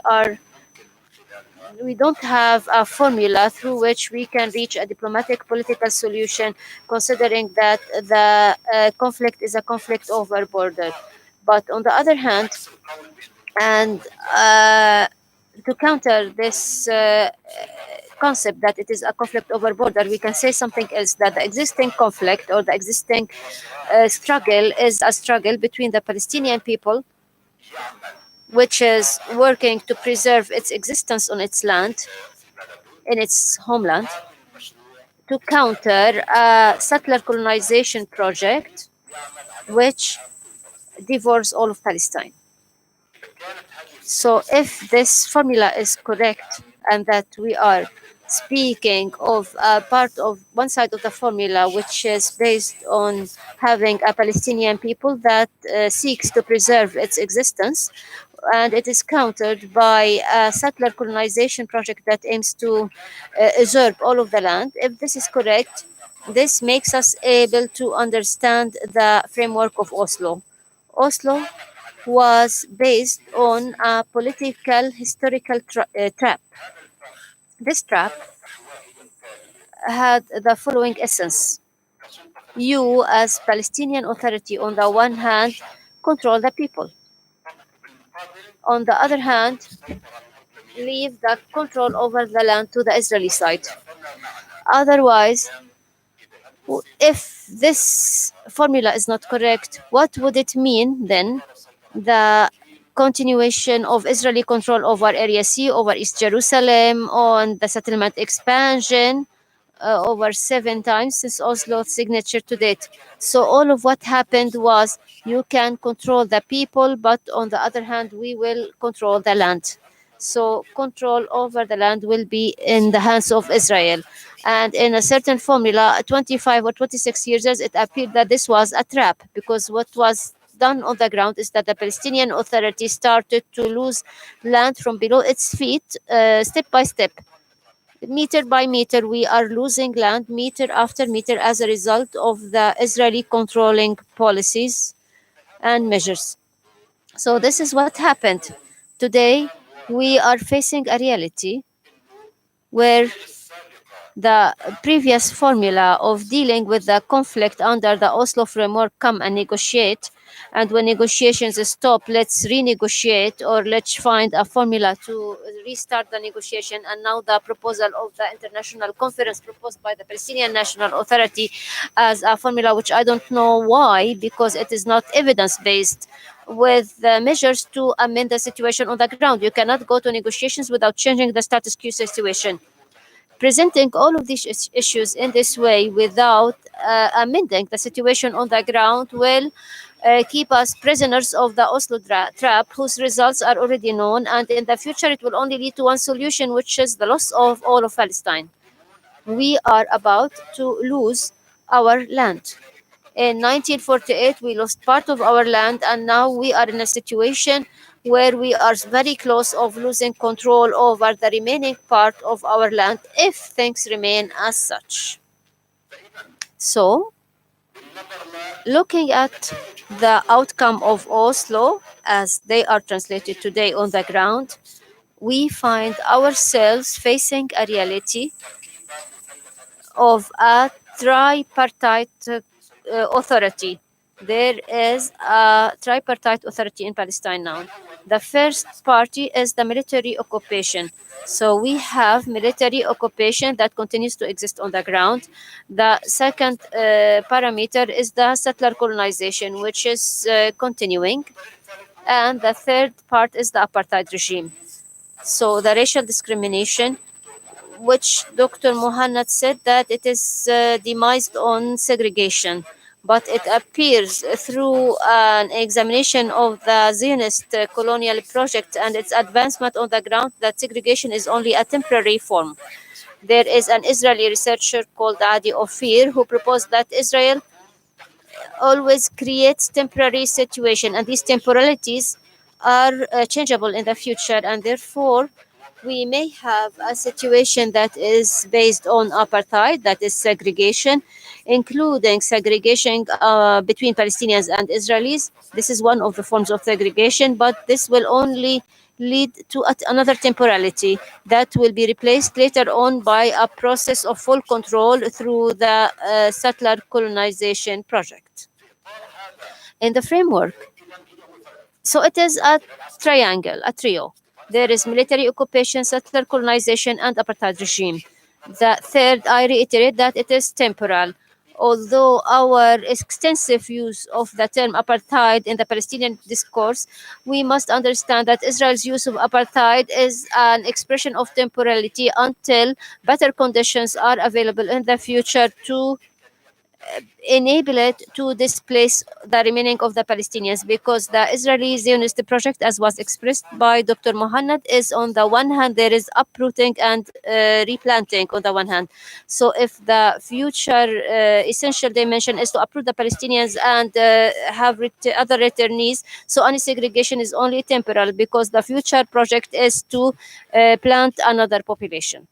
don't have a formula through which we can reach a diplomatic political solution, considering that the conflict is a conflict over border. But on the other hand, and to counter this concept that it is a conflict over border, we can say something else, that the existing conflict or the existing struggle is a struggle between the Palestinian people, which is working to preserve its existence on its land, in its homeland, to counter a settler colonization project which devours all of Palestine. So if this formula is correct, and that we are speaking of a part of one side of the formula, which is based on having a Palestinian people that seeks to preserve its existence, and it is countered by a settler colonization project that aims to usurp all of the land. If this is correct, this makes us able to understand the framework of Oslo. Oslo was based on a political historical trap. This trap had the following essence. You, as Palestinian Authority, on the one hand, control the people. On the other hand, leave the control over the land to the Israeli side. Otherwise, if this formula is not correct, what would it mean then? The continuation of Israeli control over Area C, over East Jerusalem, on the settlement expansion over 7 times since Oslo's signature to date. So all of what happened was you can control the people, but on the other hand, we will control the land. So control over the land will be in the hands of Israel. And in a certain formula, 25 or 26 years, it appeared that this was a trap because what was done on the ground is that the Palestinian Authority started to lose land from below its feet step by step. Meter by meter, we are losing land meter after meter as a result of the Israeli controlling policies and measures. So, this is what happened. Today, we are facing a reality where the previous formula of dealing with the conflict under the Oslo framework come and negotiate. And when negotiations stop, let's renegotiate or let's find a formula to restart the negotiation. And now the proposal of the international conference proposed by the Palestinian National Authority as a formula, which I don't know why, because it is not evidence based, with measures to amend the situation on the ground. You cannot go to negotiations without changing the status quo situation. Presenting all of these issues in this way without amending the situation on the ground will keep us prisoners of the Oslo trap, whose results are already known, and in the future it will only lead to one solution, which is the loss of all of Palestine. We are about to lose our land. In 1948, we lost part of our land, and now we are in a situation where we are very close of losing control over the remaining part of our land if things remain as such. So, looking at the outcome of Oslo as they are translated today on the ground, we find ourselves facing a reality of a tripartite authority. There is a tripartite authority in Palestine now. The first party is the military occupation. So we have military occupation that continues to exist on the ground. The second parameter is the settler colonization, which is continuing. And the third part is the apartheid regime. So the racial discrimination, which Dr. Mohannad said that it is demised on segregation, but it appears through an examination of the Zionist colonial project and its advancement on the ground that segregation is only a temporary form. There is an Israeli researcher called Adi Ophir who proposed that Israel always creates temporary situation, and these temporalities are changeable in the future, and therefore we may have a situation that is based on apartheid, that is segregation, including segregation between Palestinians and Israelis. This is one of the forms of segregation, but this will only lead to another temporality that will be replaced later on by a process of full control through the settler colonization project. In the framework, so it is a triangle, a trio. There is military occupation, settler colonization, and apartheid regime. The third, I reiterate that it is temporal. Although our extensive use of the term apartheid in the Palestinian discourse, we must understand that Israel's use of apartheid is an expression of temporality until better conditions are available in the future to enable it to displace the remaining of the Palestinians, because the Israeli Zionist project, as was expressed by Dr. Mohannad, is on the one hand there is uprooting and replanting on the one hand. So if the future essential dimension is to uproot the Palestinians and have other returnees, so any segregation is only temporal, because the future project is to plant another population.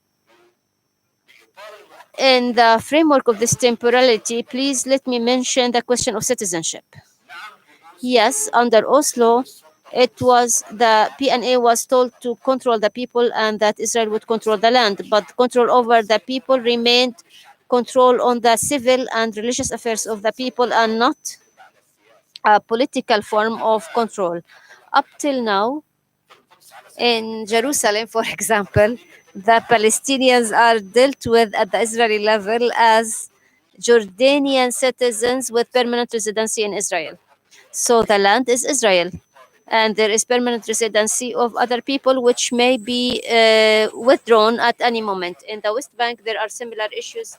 In the framework of this temporality, please let me mention the question of citizenship. Yes, under Oslo, it was the PNA was told to control the people and that Israel would control the land, but control over the people remained control on the civil and religious affairs of the people and not a political form of control. Up till now, In Jerusalem, for example, the Palestinians are dealt with at the Israeli level as Jordanian citizens with permanent residency in Israel. So the land is Israel, and there is permanent residency of other people which may be withdrawn at any moment. In the West Bank, there are similar issues.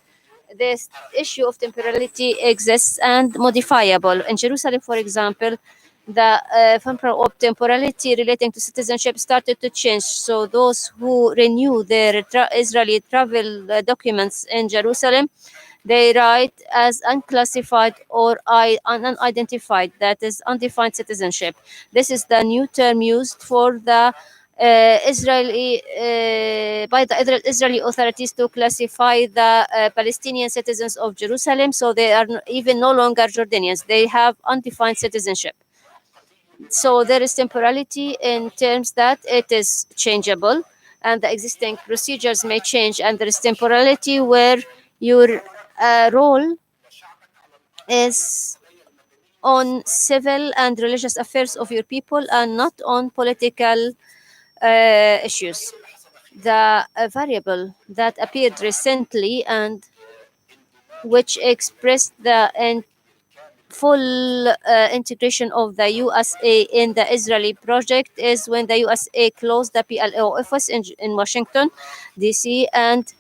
This issue of temporality exists and modifiable. In Jerusalem, for example, the of temporality relating to citizenship started to change. So those who renew their Israeli travel documents in Jerusalem, they write as unclassified or unidentified, that is undefined citizenship. This is the new term used for the Israeli by the Israeli authorities to classify the Palestinian citizens of Jerusalem. So they are even no longer Jordanians; they have undefined citizenship. So there is temporality in terms that it is changeable, and the existing procedures may change, and there is temporality where your role is on civil and religious affairs of your people and not on political issues. The variable that appeared recently and which expressed the full integration of the USA in the Israeli project is when the USA closed the PLO office in Washington, D.C., and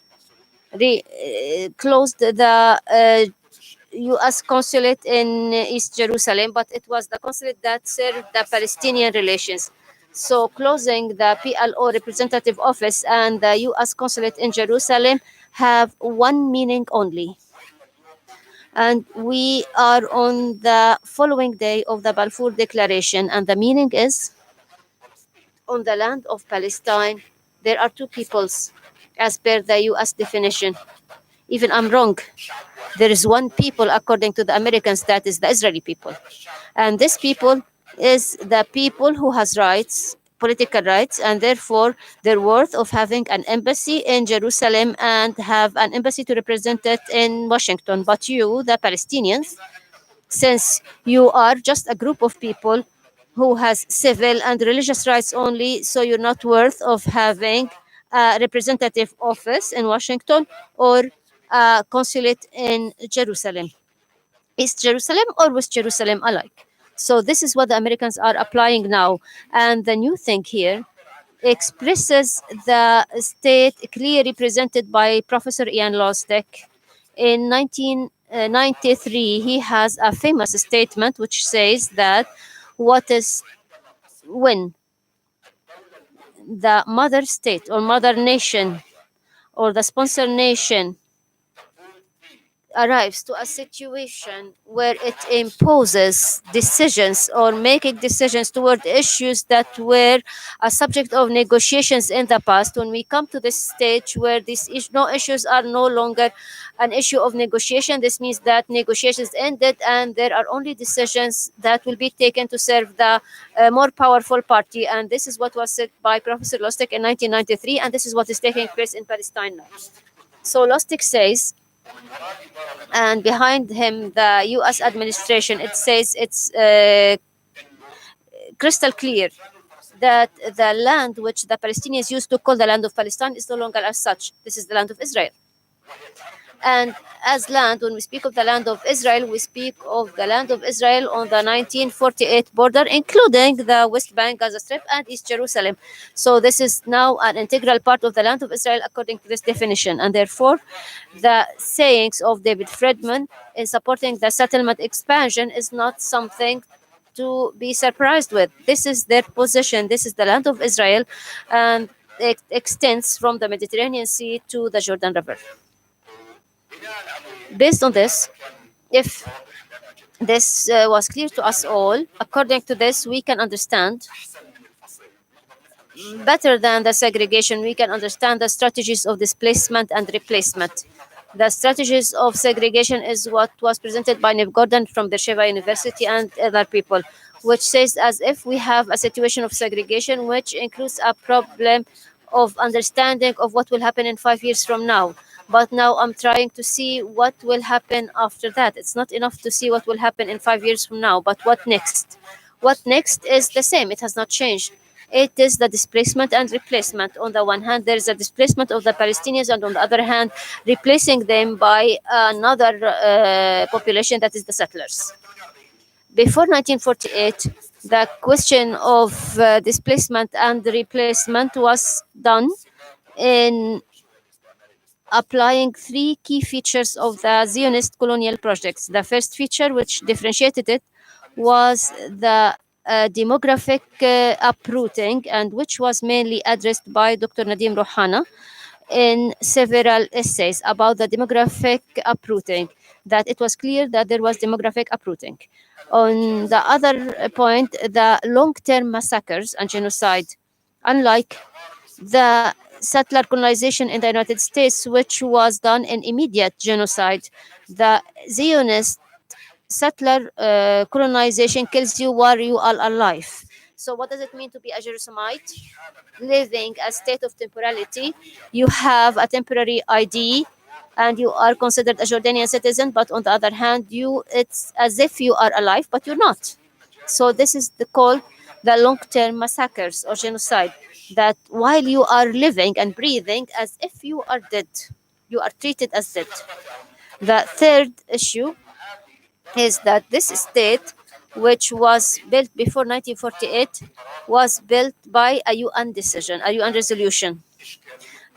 closed the U.S. consulate in East Jerusalem, but it was the consulate that served the Palestinian relations. So closing the PLO representative office and the U.S. consulate in Jerusalem have one meaning only. And we are on the following day of the Balfour Declaration, and the meaning is on the land of Palestine, there are two peoples, as per the U.S. definition. Even I'm wrong. There is one people, according to the Americans, that is the Israeli people. And this people is the people who has rights, political rights, and therefore they're worth of having an embassy in Jerusalem and have an embassy to represent it in Washington. But you, the Palestinians, since you are just a group of people who has civil and religious rights only, so you're not worth of having a representative office in Washington or a consulate in Jerusalem, East Jerusalem or West Jerusalem alike. So this is what the Americans are applying now. And the new thing here expresses the state clearly presented by Professor Ian Lostek. In 1993, he has a famous statement which says that what is when the mother state or mother nation or the sponsor nation arrives to a situation where it imposes decisions or making decisions toward issues that were a subject of negotiations in the past, when we come to this stage where these no issues are no longer an issue of negotiation, this means that negotiations ended and there are only decisions that will be taken to serve the more powerful party. And this is what was said by Professor Lustig in 1993, and this is what is taking place in Palestine now. So Lustig says, and behind him the US administration, it says it's crystal clear that the land which the Palestinians used to call the land of Palestine is no longer as such. This is the land of Israel. And as land, when we speak of the land of Israel, we speak of the land of Israel on the 1948 border, including the West Bank, Gaza Strip, and East Jerusalem. So this is now an integral part of the land of Israel according to this definition. And therefore, the sayings of David Friedman in supporting the settlement expansion is not something to be surprised with. This is their position. This is the land of Israel, and it extends from the Mediterranean Sea to the Jordan River. Based on this, if this was clear to us all, according to this, we can understand better than the segregation, we can understand the strategies of displacement and replacement. The strategies of segregation is what was presented by Nev Gordon from Beersheba University and other people, which says as if we have a situation of segregation which includes a problem of understanding of what will happen in 5 years from now. But now I'm trying to see what will happen after that. It's not enough to see what will happen in 5 years from now, but what next? What next is the same. It has not changed. It is the displacement and replacement. On the one hand, there is a displacement of the Palestinians, and on the other hand, replacing them by another population, that is the settlers. Before 1948, the question of displacement and replacement was done in applying three key features of the Zionist colonial projects. The first feature, which differentiated it, was the demographic uprooting, and which was mainly addressed by Dr. Nadim Rouhana in several essays about the demographic uprooting, that it was clear that there was demographic uprooting. On the other point, the long-term massacres and genocide, unlike the settler colonization in the United States, which was done in immediate genocide, the Zionist settler colonization kills you while you are alive. So, what does it mean to be a Jerusalemite? Living a state of temporality. You have a temporary ID and you are considered a Jordanian citizen, but on the other hand, it's as if you are alive, but you're not. So this is called the long-term massacres or genocide, that while you are living and breathing as if you are dead, you are treated as dead. The third issue is that this state, which was built before 1948, was built by a UN decision, a UN resolution.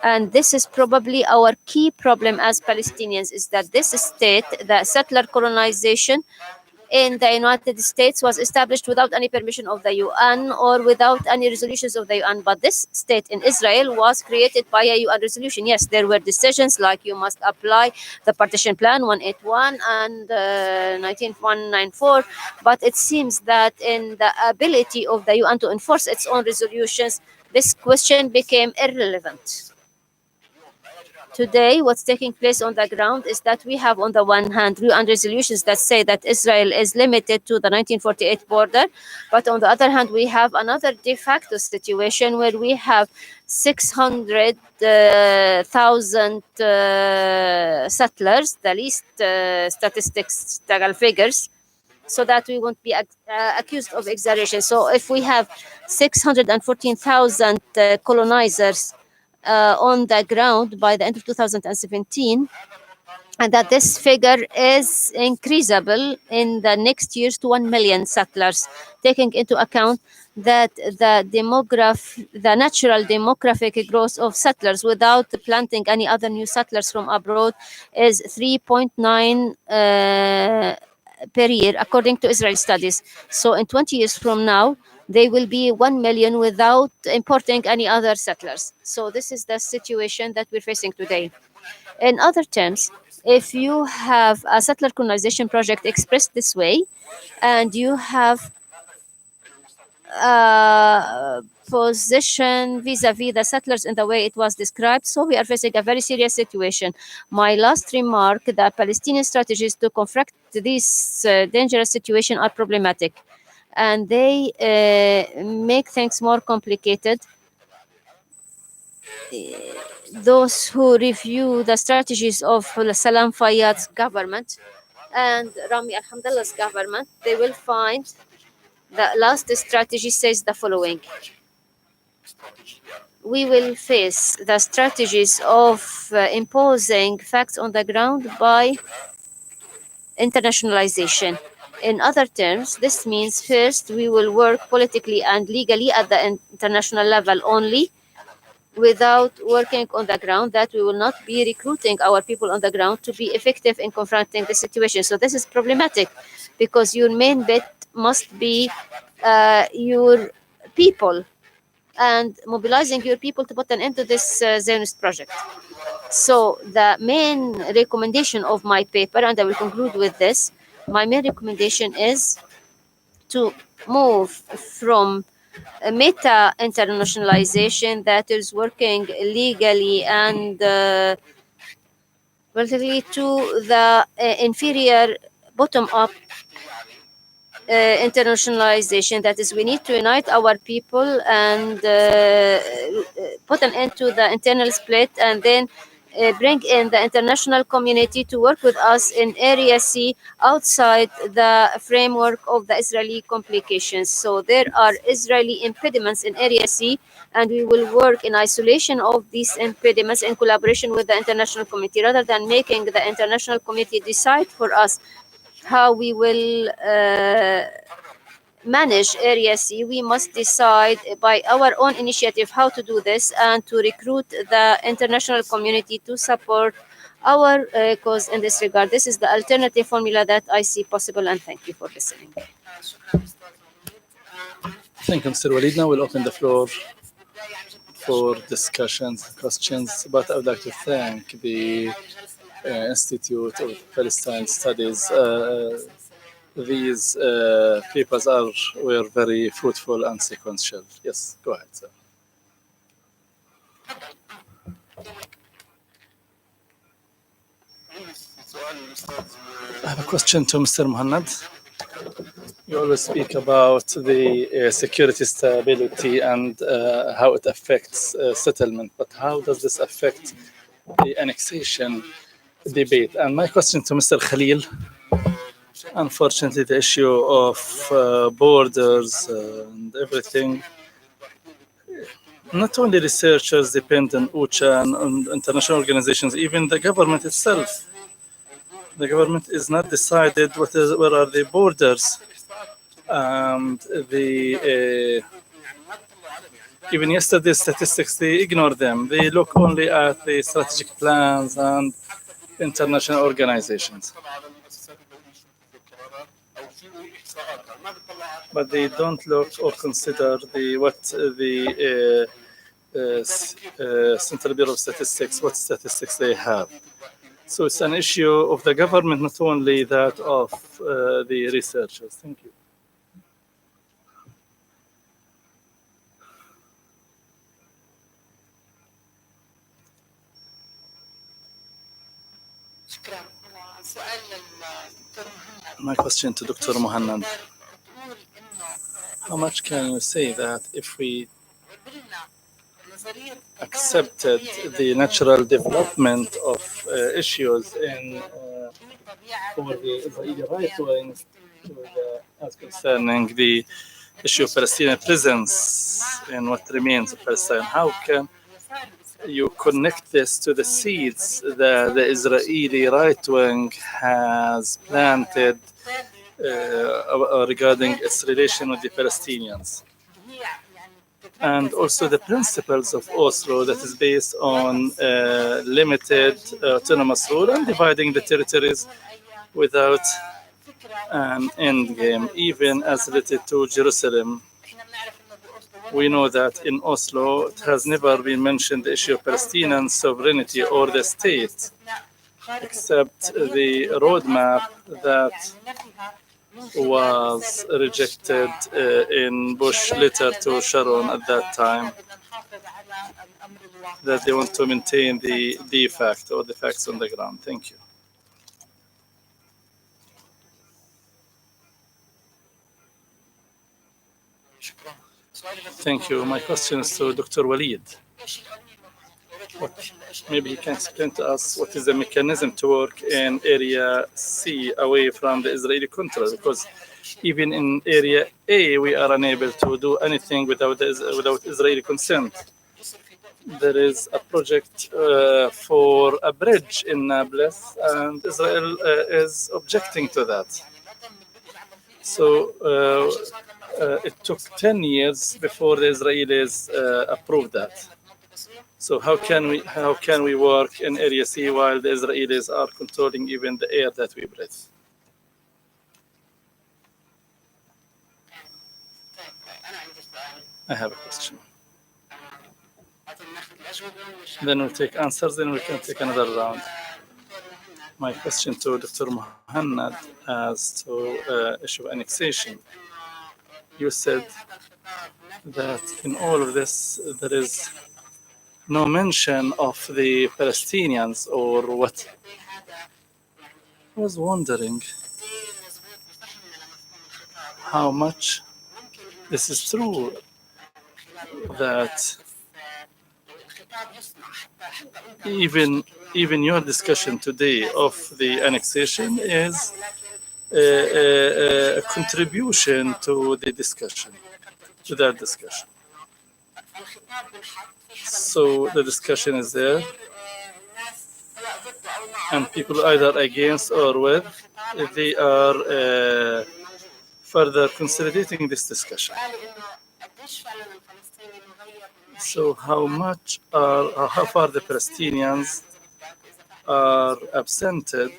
And this is probably our key problem as Palestinians, is that this state, the settler colonization in the United States, was established without any permission of the UN or without any resolutions of the UN. But this state in Israel was created by a UN resolution. Yes, there were decisions like you must apply the partition plan 181 and 19194, but it seems that in the ability of the UN to enforce its own resolutions, this question became irrelevant. Today, what's taking place on the ground is that we have, on the one hand, UN resolutions that say that Israel is limited to the 1948 border, but on the other hand, we have another de facto situation where we have 600,000 settlers, the least statistical figures, so that we won't be accused of exaggeration. So if we have 614,000 colonizers on the ground by the end of 2017, and that this figure is increasable in the next years to 1 million settlers, taking into account that the natural demographic growth of settlers without planting any other new settlers from abroad is 3.9 per year, according to Israeli studies. So in 20 years from now, they will be 1 million without importing any other settlers. So this is the situation that we're facing today. In other terms, if you have a settler colonization project expressed this way, and you have a position vis-a-vis the settlers in the way it was described, so we are facing a very serious situation. My last remark, the Palestinian strategies to confront this dangerous situation are problematic, and they make things more complicated. Those who review the strategies of Salam Fayyad's government and Rami al-Hamdallah's government, they will find the last strategy says the following: we will face the strategies of imposing facts on the ground by internationalization. In other terms, this means first we will work politically and legally at the international level only, without working on the ground, that we will not be recruiting our people on the ground to be effective in confronting the situation. So this is problematic, because your main bet must be your people and mobilizing your people to put an end to this Zionist project. So the main recommendation of my paper, and I will conclude with this, my main recommendation is to move from a meta internationalization that is working legally and relatively to the inferior bottom-up internationalization. That is, we need to unite our people and put an end to the internal split, and then bring in the international community to work with us in Area C outside the framework of the Israeli complications. So there are Israeli impediments in Area C, and we will work in isolation of these impediments in collaboration with the international community, rather than making the international community decide for us how we will manage Area C. We must decide by our own initiative how to do this and to recruit the international community to support our cause in this regard. This is the alternative formula that I see possible, and thank you for listening. Thank you, Mr. Walid. Now we'll open the floor for discussions, questions, but I would like to thank the Institute of Palestine Studies. These papers were very fruitful and sequential. Yes, go ahead, sir. I have a question to Mr. Muhannad. You always speak about the security stability and how it affects settlement, but how does this affect the annexation debate? And my question to Mr. Khalil, unfortunately, the issue of borders and everything, not only researchers depend on OCHA and on international organizations, even the government itself. The government is not decided where are the borders. And even yesterday's statistics, they ignore them. They look only at the strategic plans and international organizations. But they don't look or consider what the Central Bureau of Statistics, what statistics they have. So it's an issue of the government, not only that of the researchers. Thank you. My question to Dr. Muhannad. How much can you say that if we accepted the natural development of issues in for the Israeli right wing as concerning the issue of Palestinian presence in what remains of Palestine? How can you connect this to the seeds that the Israeli right wing has planted regarding its relation with the Palestinians? And also the principles of Oslo that is based on limited autonomous rule and dividing the territories without an end game, even as related to Jerusalem. We know that in Oslo it has never been mentioned the issue of Palestinian sovereignty or the state, except the roadmap that was rejected in Bush letter to Sharon at that time, that they want to maintain the de facto or the facts on the ground. Thank you. Thank you. My question is to Dr. Walid. Maybe he can explain to us what is the mechanism to work in Area C away from the Israeli control, because even in Area A we are unable to do anything without Israeli consent. There is a project for a bridge in Nablus, and Israel is objecting to that. So it took 10 years before the Israelis approved that. So how can we work in Area C while the Israelis are controlling even the air that we breathe? I have a question. Then we'll take answers, then we can take another round. My question to Dr. Muhannad as to issue of annexation. You said that in all of this there is no mention of the Palestinians or what. I was wondering how much this is true, that even your discussion today of the annexation is a contribution to the discussion, to that discussion. So the discussion is there, and people either against or with, they are further consolidating this discussion. So how far the Palestinians are absented,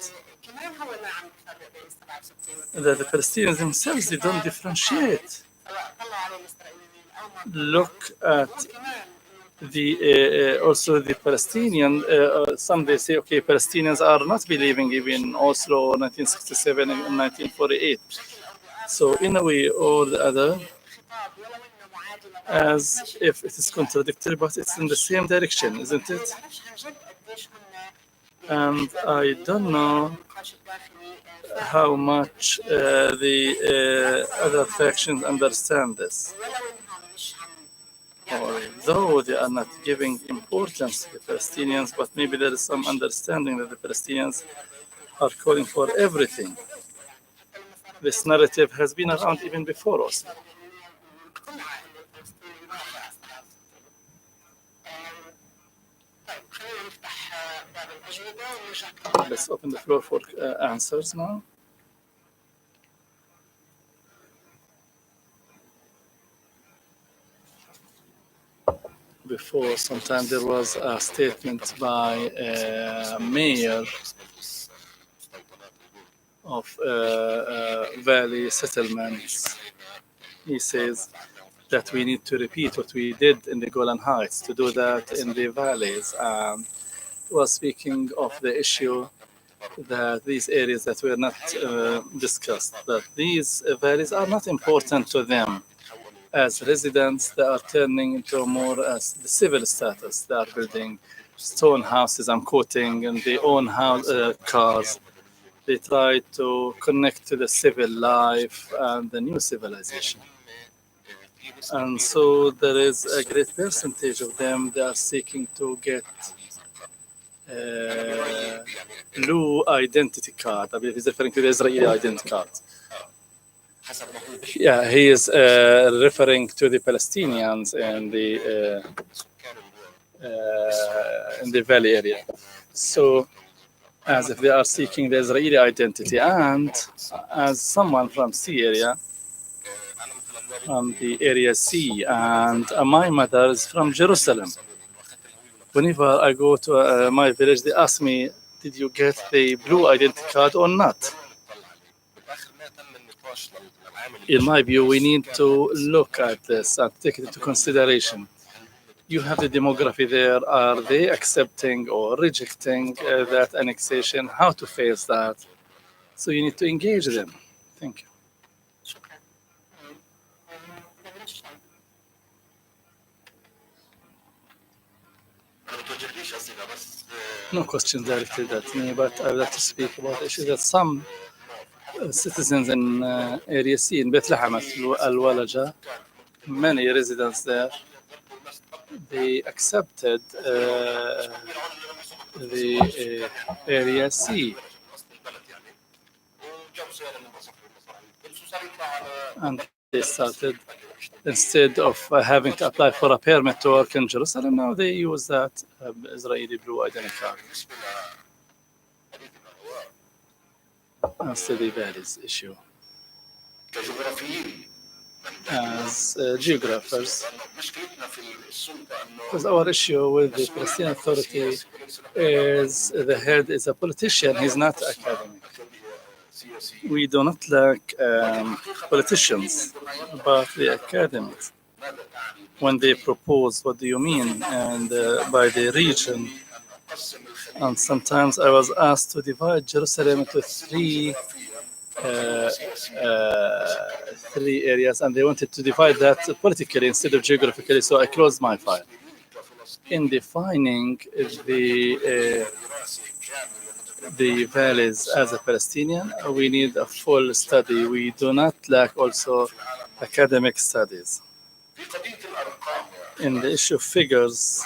that the Palestinians themselves, they don't differentiate. Look at the also the Palestinian, some they say, okay, Palestinians are not believing even Oslo 1967 and 1948. So in a way or the other, as if it is contradictory, but it's in the same direction, isn't it? And I don't know how much the other factions understand this. Although they are not giving importance to the Palestinians, but maybe there is some understanding that the Palestinians are calling for everything. This narrative has been around even before Oslo. Let's open the floor for answers now. Before, sometime there was a statement by a mayor of Valley settlements. He says that we need to repeat what we did in the Golan Heights, to do that in the valleys. Was speaking of the issue that these areas that were not discussed, that these valleys are not important to them as residents. They are turning into more as the civil status. They are building stone houses, I'm quoting, and they own cars. They try to connect to the civil life and the new civilization. And so there is a great percentage of them that are seeking to get blue identity card. I believe he's referring to the Israeli identity card. Yeah, he is referring to the Palestinians in the valley area. So, as if they are seeking the Israeli identity, and as someone from C area, from the area C, and my mother is from Jerusalem. Whenever I go to my village, they ask me, did you get the blue identity card or not? In my view, we need to look at this and take it into consideration. You have the demography there. Are they accepting or rejecting that annexation? How to face that? So you need to engage them. Thank you. No question directed at me, but I would like to speak about the issue that some citizens in Area C, in Bethlehem, Al-Walaja, many residents there, they accepted the Area C. And they started, instead of having to apply for a permit to work in Jerusalem, now they use that Israeli blue identity card. As to the valleys issue. As geographers, because our issue with the Palestinian Authority is the head is a politician, he's not academic. We do not lack politicians, but the academics, when they propose, what do you mean, and by the region. And sometimes I was asked to divide Jerusalem into three areas, and they wanted to divide that politically instead of geographically, so I closed my file. In defining the valleys as a Palestinian, we need a full study. We do not lack also academic studies. in the issue of figures,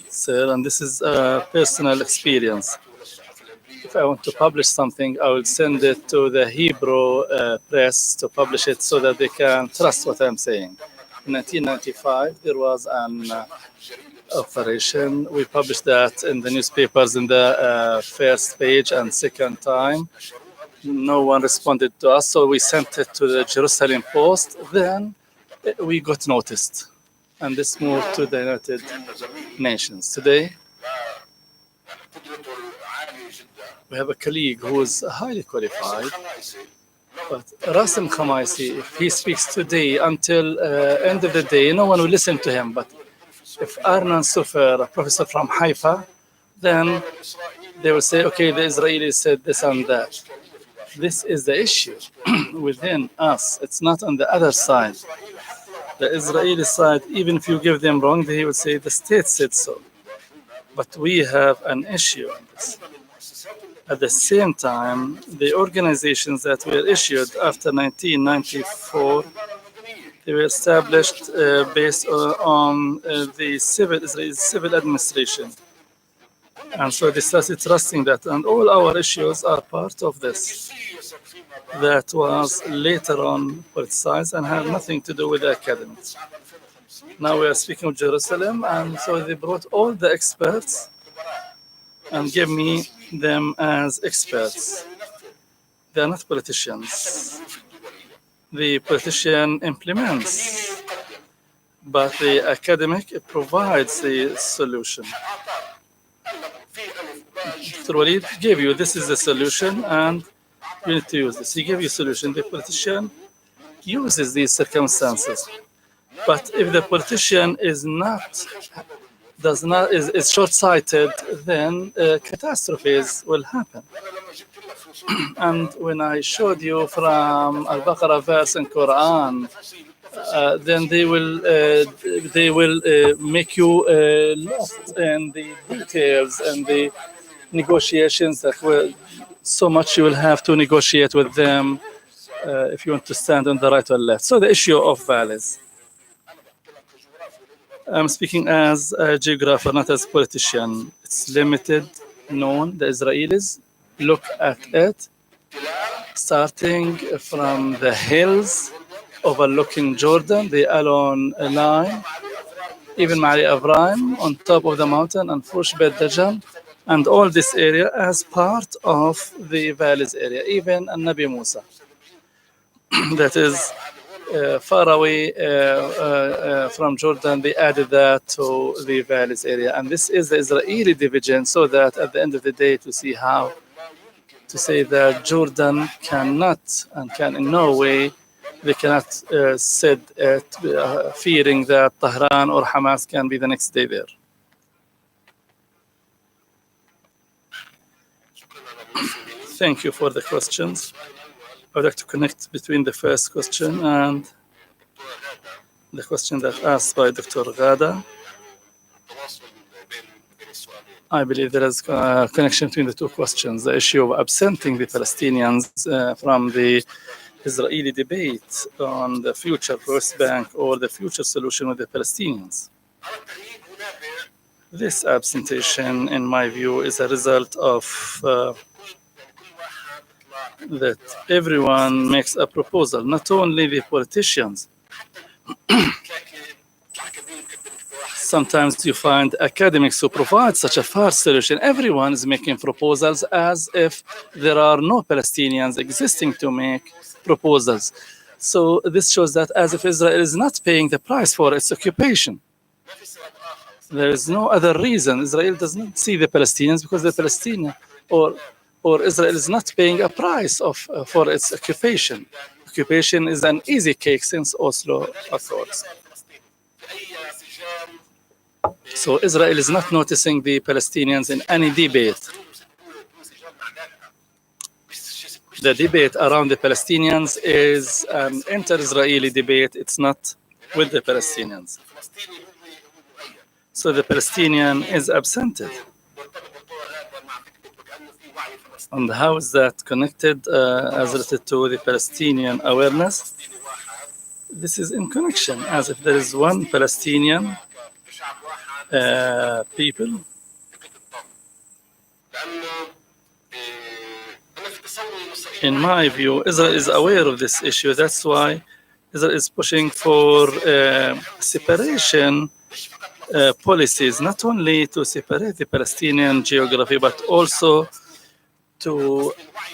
sir, and this is a personal experience. If I want to publish something, I will send it to the Hebrew press to publish it so that they can trust what I'm saying. In 1995, there was an operation. We published that in the newspapers in the first page and second time. No one responded to us, so we sent it to the Jerusalem Post. Then we got noticed, and this moved to the United Nations. Today, we have a colleague who is highly qualified, but Rasim Khamaisi, if he speaks today until end of the day, no one will listen to him. But if Arnan Sufer, a professor from Haifa, then they will say, okay, the Israelis said this and that. This is the issue within us. It's not on the other side. The Israeli side, even if you give them wrong, they will say the state said so. But we have an issue on this. At the same time, the organizations that were issued after 1994, they were established based on the Israeli civil administration. And so they started trusting that, and all our issues are part of this. That was later on politicized and had nothing to do with the academics. Now we are speaking of Jerusalem, and so they brought all the experts and gave me them as experts. They are not politicians. The politician implements, but the academic provides the solution. Dr. Walid gave you, this is the solution, and you need to use this. He gave you a solution. The politician uses these circumstances. But if the politician is short-sighted, then catastrophes will happen. And when I showed you from Al-Baqarah verse in Quran, then they will make you lost in the details and the negotiations that were so much you will have to negotiate with them if you want to stand on the right or left. So the issue of valleys. I'm speaking as a geographer, not as a politician. It's limited, known. The Israelis look at it, starting from the hills overlooking Jordan, the Alon line, even Mari Avraham on top of the mountain, and Fush Bet Dajan, and all this area as part of the valleys area, even Nabi Musa. That is far away from Jordan. They added that to the valleys area, and this is the Israeli division, so that at the end of the day to see how to say that Jordan cannot and can in no way, they cannot sit fearing that Tehran or Hamas can be the next day there. Thank you for the questions. I would like to connect between the first question and the question that asked by Dr. Ghada. I believe there is a connection between the two questions. The issue of absenting the Palestinians from the Israeli debate on the future West Bank or the future solution with the Palestinians. This absentation, in my view, is a result of that everyone makes a proposal, not only the politicians. Sometimes you find academics who provide such a far solution. Everyone is making proposals as if there are no Palestinians existing to make proposals. So this shows that as if Israel is not paying the price for its occupation. There is no other reason. Israel does not see the Palestinians because the Palestinian or Israel is not paying a price for its occupation. Occupation is an easy cake since Oslo Accords. So Israel is not noticing the Palestinians in any debate. The debate around the Palestinians is an inter-Israeli debate. It's not with the Palestinians. So the Palestinian is absented. And how is that connected as related to the Palestinian awareness? this is in connection, as if there is one Palestinian people. In my view, Israel is aware of this issue. That's why Israel is pushing for separation policies, not only to separate the Palestinian geography, but also to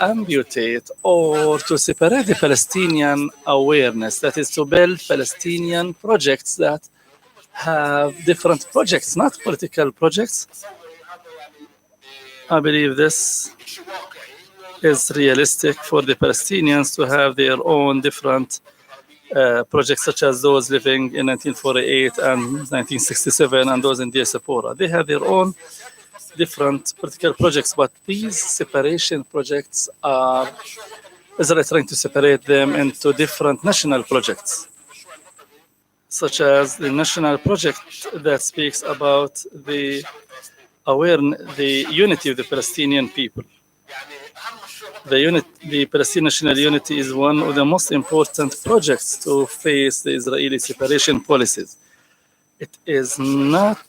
amputate or to separate the Palestinian awareness. That is to build Palestinian projects that have different projects, not political projects. I believe this is realistic for the Palestinians to have their own different projects, such as those living in 1948 and 1967 and those in diaspora. They have their own different political projects, but these separation projects are Israel trying to separate them into different national projects, such as the national project that speaks about the unity of the Palestinian people. The Palestinian national unity is one of the most important projects to face the Israeli separation policies. It is not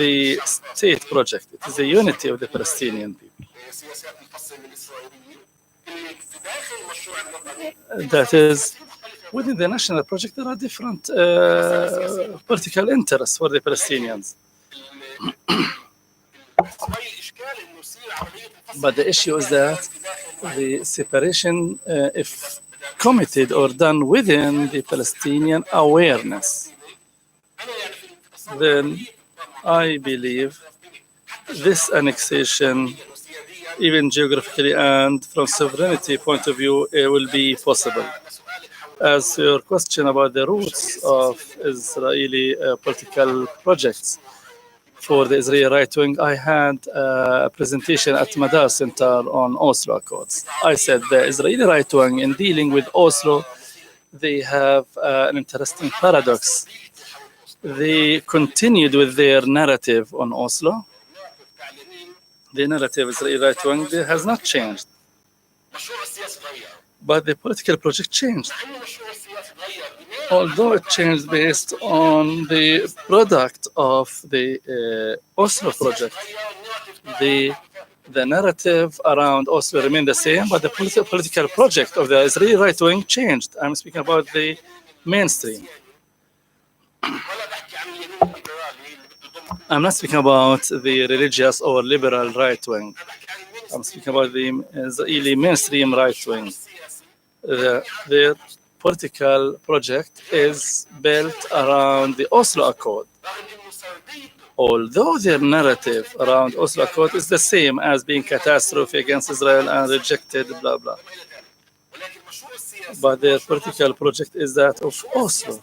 the state project. It is the unity of the Palestinian people. That is, within the national project, there are different political interests for the Palestinians. But the issue is that the separation, if committed or done within the Palestinian awareness, then I believe this annexation, even geographically and from sovereignty point of view, it will be possible. As to your question about the roots of Israeli political projects for the Israeli right wing, I had a presentation at Madar Center on Oslo Accords. I said the Israeli right wing, in dealing with Oslo, they have an interesting paradox. They continued with their narrative on Oslo. The narrative Israeli right wing has not changed, but the political project changed. Although it changed based on the product of the Oslo project, the narrative around Oslo remained the same, but the political project of the Israeli right wing changed. I'm speaking about the mainstream. I'm not speaking about the religious or liberal right wing. I'm speaking about the Israeli mainstream right wing. Their political project is built around the Oslo Accord. Although their narrative around Oslo Accord is the same as being catastrophe against Israel and rejected, blah, blah. But their political project is that of Oslo.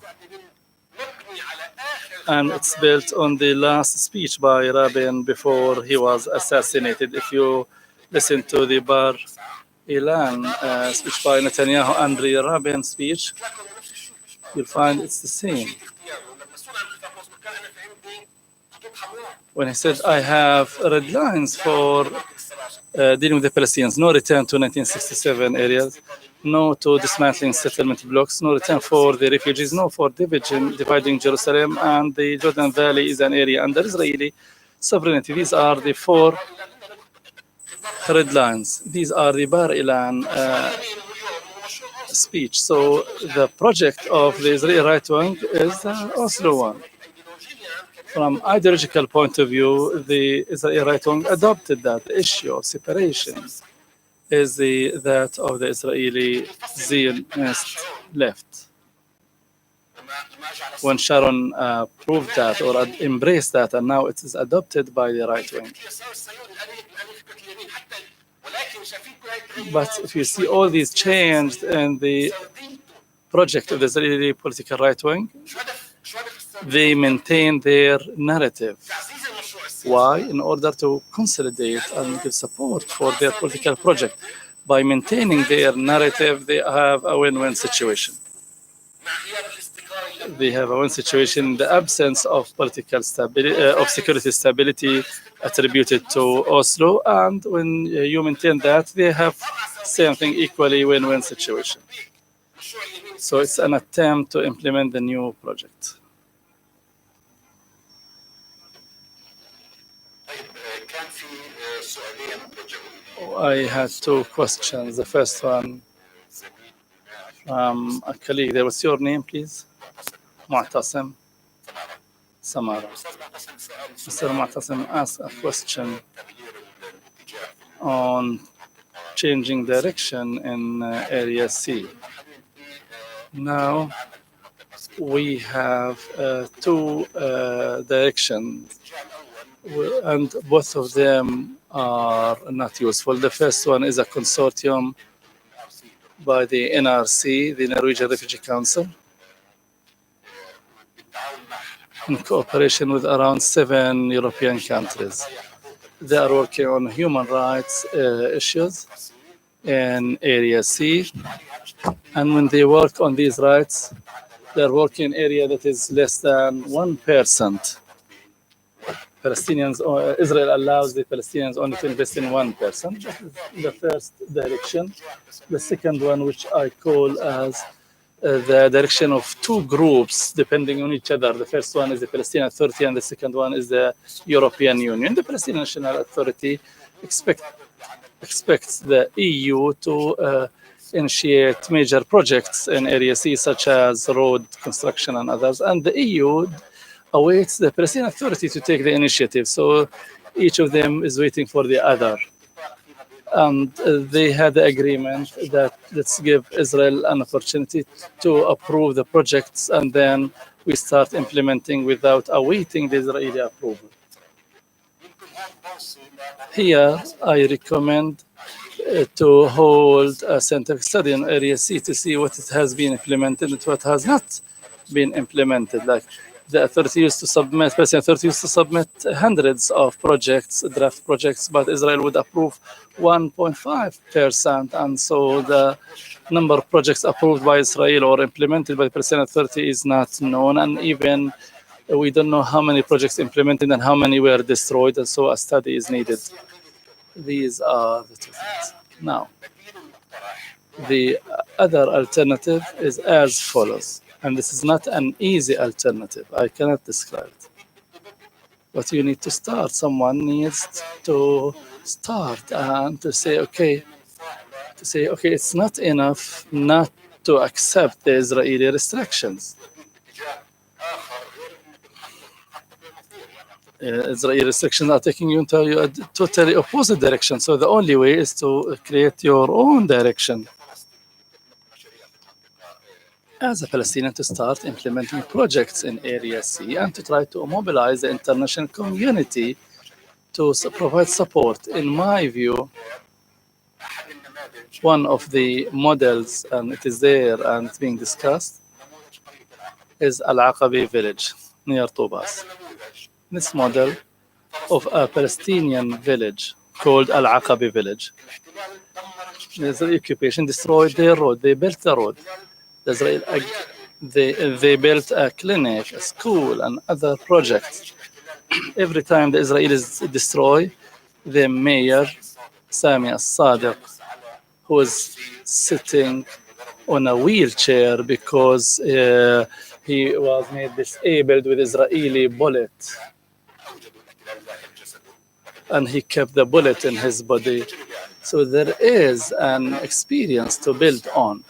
And it's built on the last speech by Rabin before he was assassinated. If you listen to the Bar Ilan speech by Netanyahu and the Rabin speech, you'll find it's the same. When he said, I have red lines for dealing with the Palestinians, no return to 1967 areas, no to dismantling settlement blocks, no return for the refugees, no for dividing Jerusalem, and the Jordan Valley is an area under Israeli sovereignty. These are the 4 red lines. These are the Bar Ilan speech. So the project of the Israeli right wing is the Oslo one. From ideological point of view, the Israeli right wing adopted that. The issue of separation is that of the Israeli Zionist left. When Sharon proved that or embraced that, and now it is adopted by the right wing. But if you see all these changed in the project of the Israeli political right wing, they maintain their narrative. Why? In order to consolidate and give support for their political project. By maintaining their narrative, they have a win-win situation. They have a win situation in the absence of political stability, of security stability attributed to Oslo, and when you maintain that, they have same thing, equally win-win situation. So it's an attempt to implement the new project. I had two questions. The first one from a colleague there. What's your name, please? Mu'tasim. Samara. Mr. Mu'tasim asked a question on changing direction in area C. Now we have two directions, and both of them are not useful. The first one is a consortium by the NRC, the Norwegian Refugee Council, in cooperation with around 7 European countries. They are working on human rights issues in Area C. And when they work on these rights, they're working in an area that is less than 1%. Palestinians, or Israel allows the Palestinians only to invest in 1%. That is the first direction. The second one, which I call as the direction of two groups depending on each other. The first one is the Palestinian Authority, and the second one is the European Union. The Palestinian National Authority expects the EU to initiate major projects in Area C, such as road construction and others, and the EU awaits the Palestinian Authority to take the initiative. So each of them is waiting for the other. And they had the agreement that let's give Israel an opportunity to approve the projects, and then we start implementing without awaiting the Israeli approval. Here, I recommend to hold a scientific study in Area C to see what it has been implemented and what has not been implemented. Like the authority used to submit, Palestinian Authority used to submit hundreds of projects, draft projects, but Israel would approve 1.5%. And so the number of projects approved by Israel or implemented by the Palestinian Authority is not known. And even we don't know how many projects implemented and how many were destroyed. And so a study is needed. These are the two things. Now, the other alternative is as follows. And this is not an easy alternative. I cannot describe it. But you need to start. Someone needs to start and to say, okay, it's not enough not to accept the Israeli restrictions. Israeli restrictions are taking you into a totally opposite direction. So the only way is to create your own direction. As a Palestinian, to start implementing projects in Area C and to try to mobilize the international community to provide support. In my view, one of the models, and it is there and it's being discussed, is Al-Aqabi village near Tubas. This model of a Palestinian village called Al-Aqabi village. The Israeli occupation destroyed their road. They built the road. They built a clinic, a school, and other projects. Every time the Israelis destroy, the mayor, Sami al-Sadiq, who is sitting on a wheelchair because he was made disabled with Israeli bullet. And he kept the bullet in his body. So there is an experience to build on.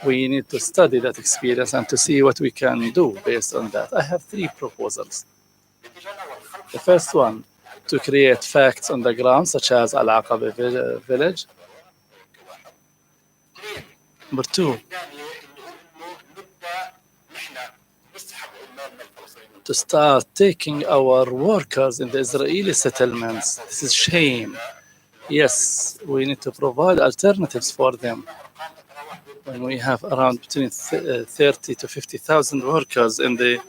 We need to study that experience and to see what we can do based on that. I have 3 proposals. The first one, to create facts on the ground, such as Al-Aqabi village. Number 2, to start taking our workers in the Israeli settlements. This is shame. Yes, we need to provide alternatives for them. When we have around between 30 to 50,000 workers in the,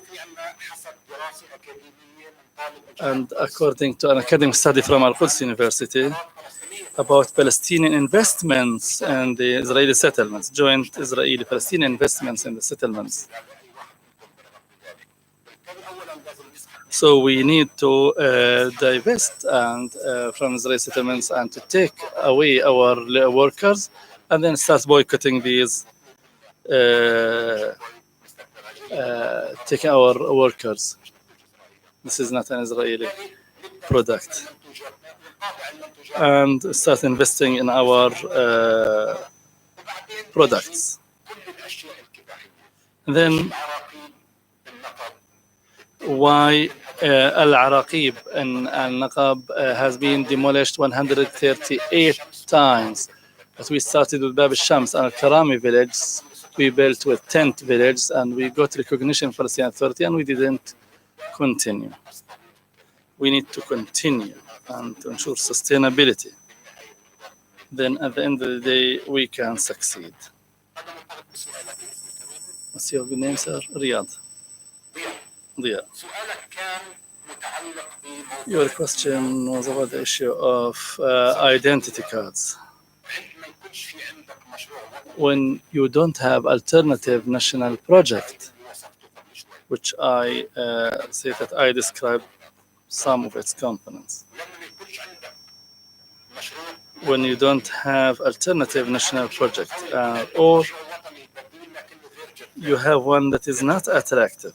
and according to an academic study from Al-Quds University about Palestinian investments and the Israeli settlements, joint Israeli-Palestinian investments in the settlements. So we need to divest and from Israeli settlements and to take away our workers and then start boycotting these taking our workers. This is not an Israeli product. And start investing in our products. Then why Al Araqib and Al Naqab has been demolished 138 times. But we started with Bab al Shams and Al Karami village. We built with tent village and we got recognition for Palestinian Authority and we didn't continue. We need to continue and to ensure sustainability. Then at the end of the day, we can succeed. What's your good name, sir? Riyadh. Dia. Your question was about the issue of identity cards. When you don't have alternative national project, which I say that I described some of its components. When you don't have alternative national project, or you have one that is not attractive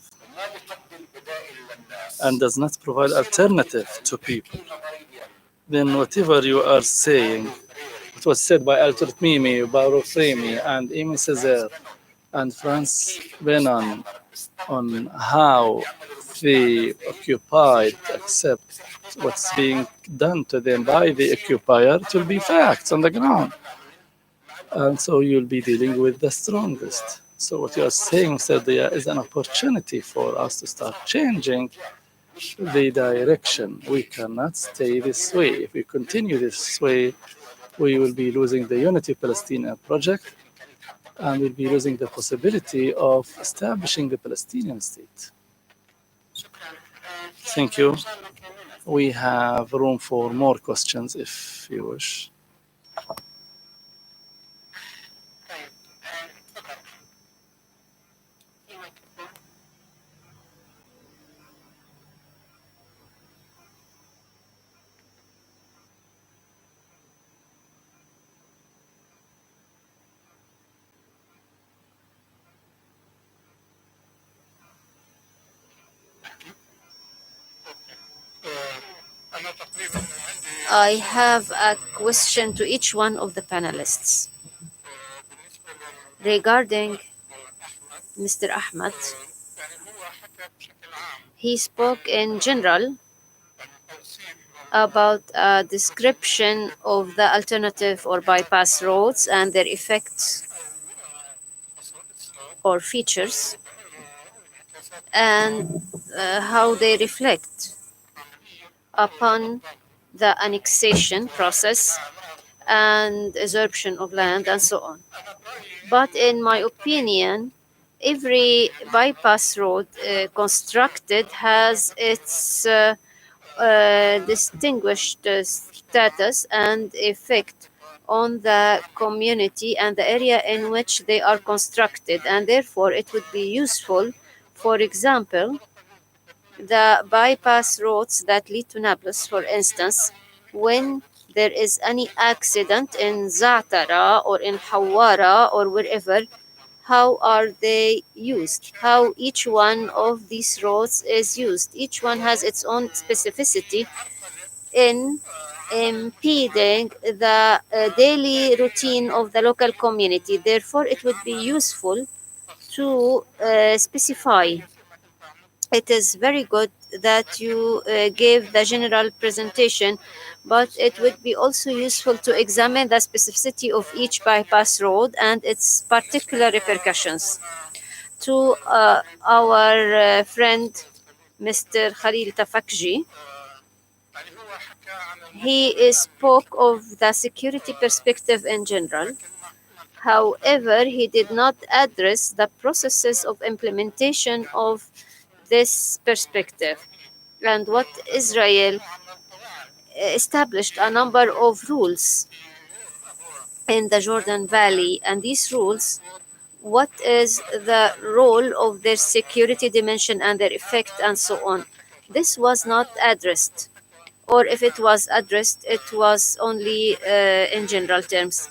and does not provide alternative to people, then whatever you are saying, it was said by Alfred Mimi, Baruch Fremi, and Amy Césaire, and Franz Benon on how the occupied accept what's being done to them by the occupier, it will be facts on the ground. And so you'll be dealing with the strongest. So what you are saying, Sadia, is an opportunity for us to start changing the direction. We cannot stay this way. If we continue this way, we will be losing the Unity Palestinian project and we'll be losing the possibility of establishing the Palestinian state. Thank you. We have room for more questions if you wish. I have a question to each one of the panelists. Regarding Mr. Ahmed, he spoke in general about a description of the alternative or bypass roads and their effects or features and how they reflect upon the annexation process and usurpation of land and so on. But in my opinion, every bypass road constructed has its distinguished status and effect on the community and the area in which they are constructed, and therefore it would be useful, for example, the bypass roads that lead to Nablus, for instance, when there is any accident in Za'atara or in Hawara or wherever, how are they used? How each one of these roads is used? Each one has its own specificity in impeding the daily routine of the local community. Therefore, it would be useful to specify. It is very good that you gave the general presentation, but it would be also useful to examine the specificity of each bypass road and its particular repercussions. To our friend, Mr. Khalil Tafakji, he spoke of the security perspective in general. However, he did not address the processes of implementation of this perspective and what Israel established a number of rules in the Jordan Valley, and these rules, what is the role of their security dimension and their effect and so on. This was not addressed, or if it was addressed, it was only in general terms.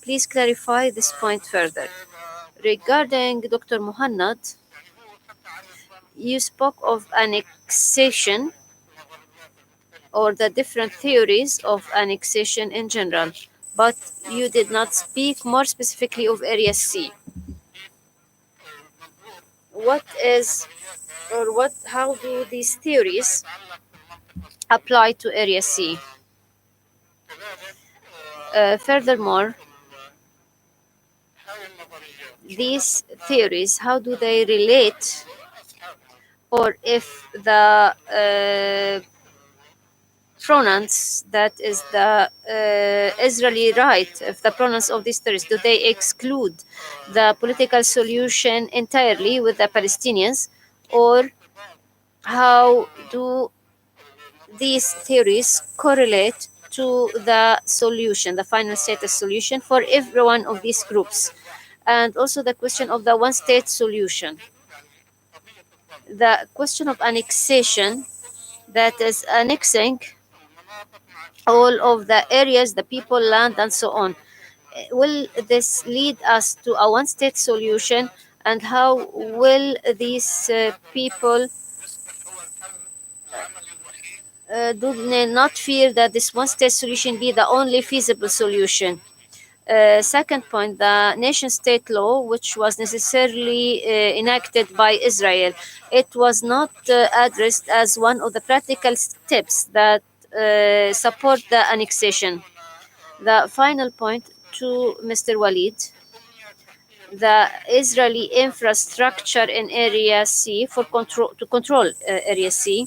Please clarify this point further. Regarding Dr. Muhannad, you spoke of annexation or the different theories of annexation in general, but you did not speak more specifically of Area C. What is or what how do these theories apply to Area C? Furthermore, these theories, how do they relate, or if the pronouns, that is the Israeli right, if the pronouns of these theories, do they exclude the political solution entirely with the Palestinians, or how do these theories correlate to the solution, the final status solution for every one of these groups? And also the question of the one state solution. The question of annexation, that is annexing all of the areas, the people, land, and so on. Will this lead us to a one state solution? And how will these people do they not fear that this one state solution be the only feasible solution? Second point, the nation state law, which was necessarily enacted by Israel, it was not addressed as one of the practical steps that support the annexation. The final point to Mr. Walid, the Israeli infrastructure in Area C for control Area C.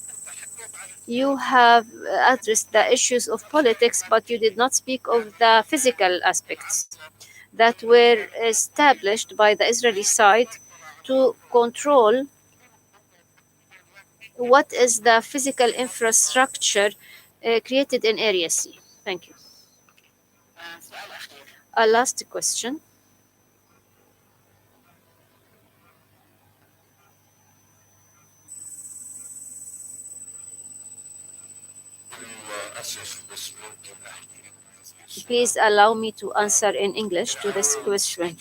You have addressed the issues of politics, but you did not speak of the physical aspects that were established by the Israeli side to control what is the physical infrastructure created in Area C. Thank you. A last question. Please allow me to answer in English to this question.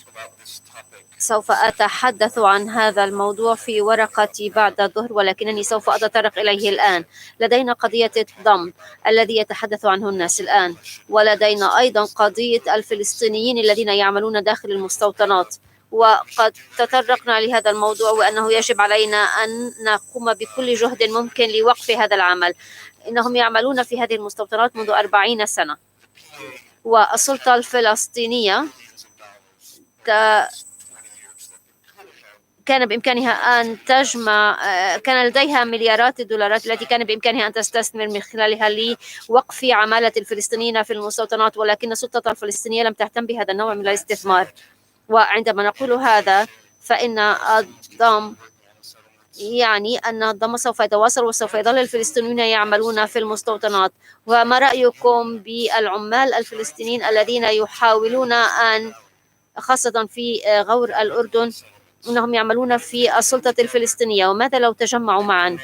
سوف أتحدث عن هذا الموضوع في ورقتي بعد الظهر، ولكنني سوف أتطرق إليه الآن. لدينا قضية الضم الذي يتحدث عنه الناس الآن، ولدينا أيضا قضية الفلسطينيين الذين يعملون داخل المستوطنات، وقد تطرقنا لهذا الموضوع وأنه يجب علينا أن نقوم بكل جهد ممكن لوقف هذا العمل. إنهم يعملون في هذه المستوطنات منذ 40 سنة، والسلطة الفلسطينية كان بإمكانها أن تجمع، كان لديها مليارات الدولارات التي كان بإمكانها أن تستثمر من خلالها لوقف عمالة الفلسطينيين في المستوطنات، ولكن السلطة الفلسطينية لم تهتم بهذا النوع من الاستثمار. وعندما نقول هذا فإن الضم يعني أن الضم سوف يتواصل وسوف يظل الفلسطينيون يعملون في المستوطنات. وما رأيكم بالعمال الفلسطينيين الذين يحاولون أن، خاصة في غور الأردن، أنهم يعملون في السلطة الفلسطينية؟ وماذا لو تجمعوا معا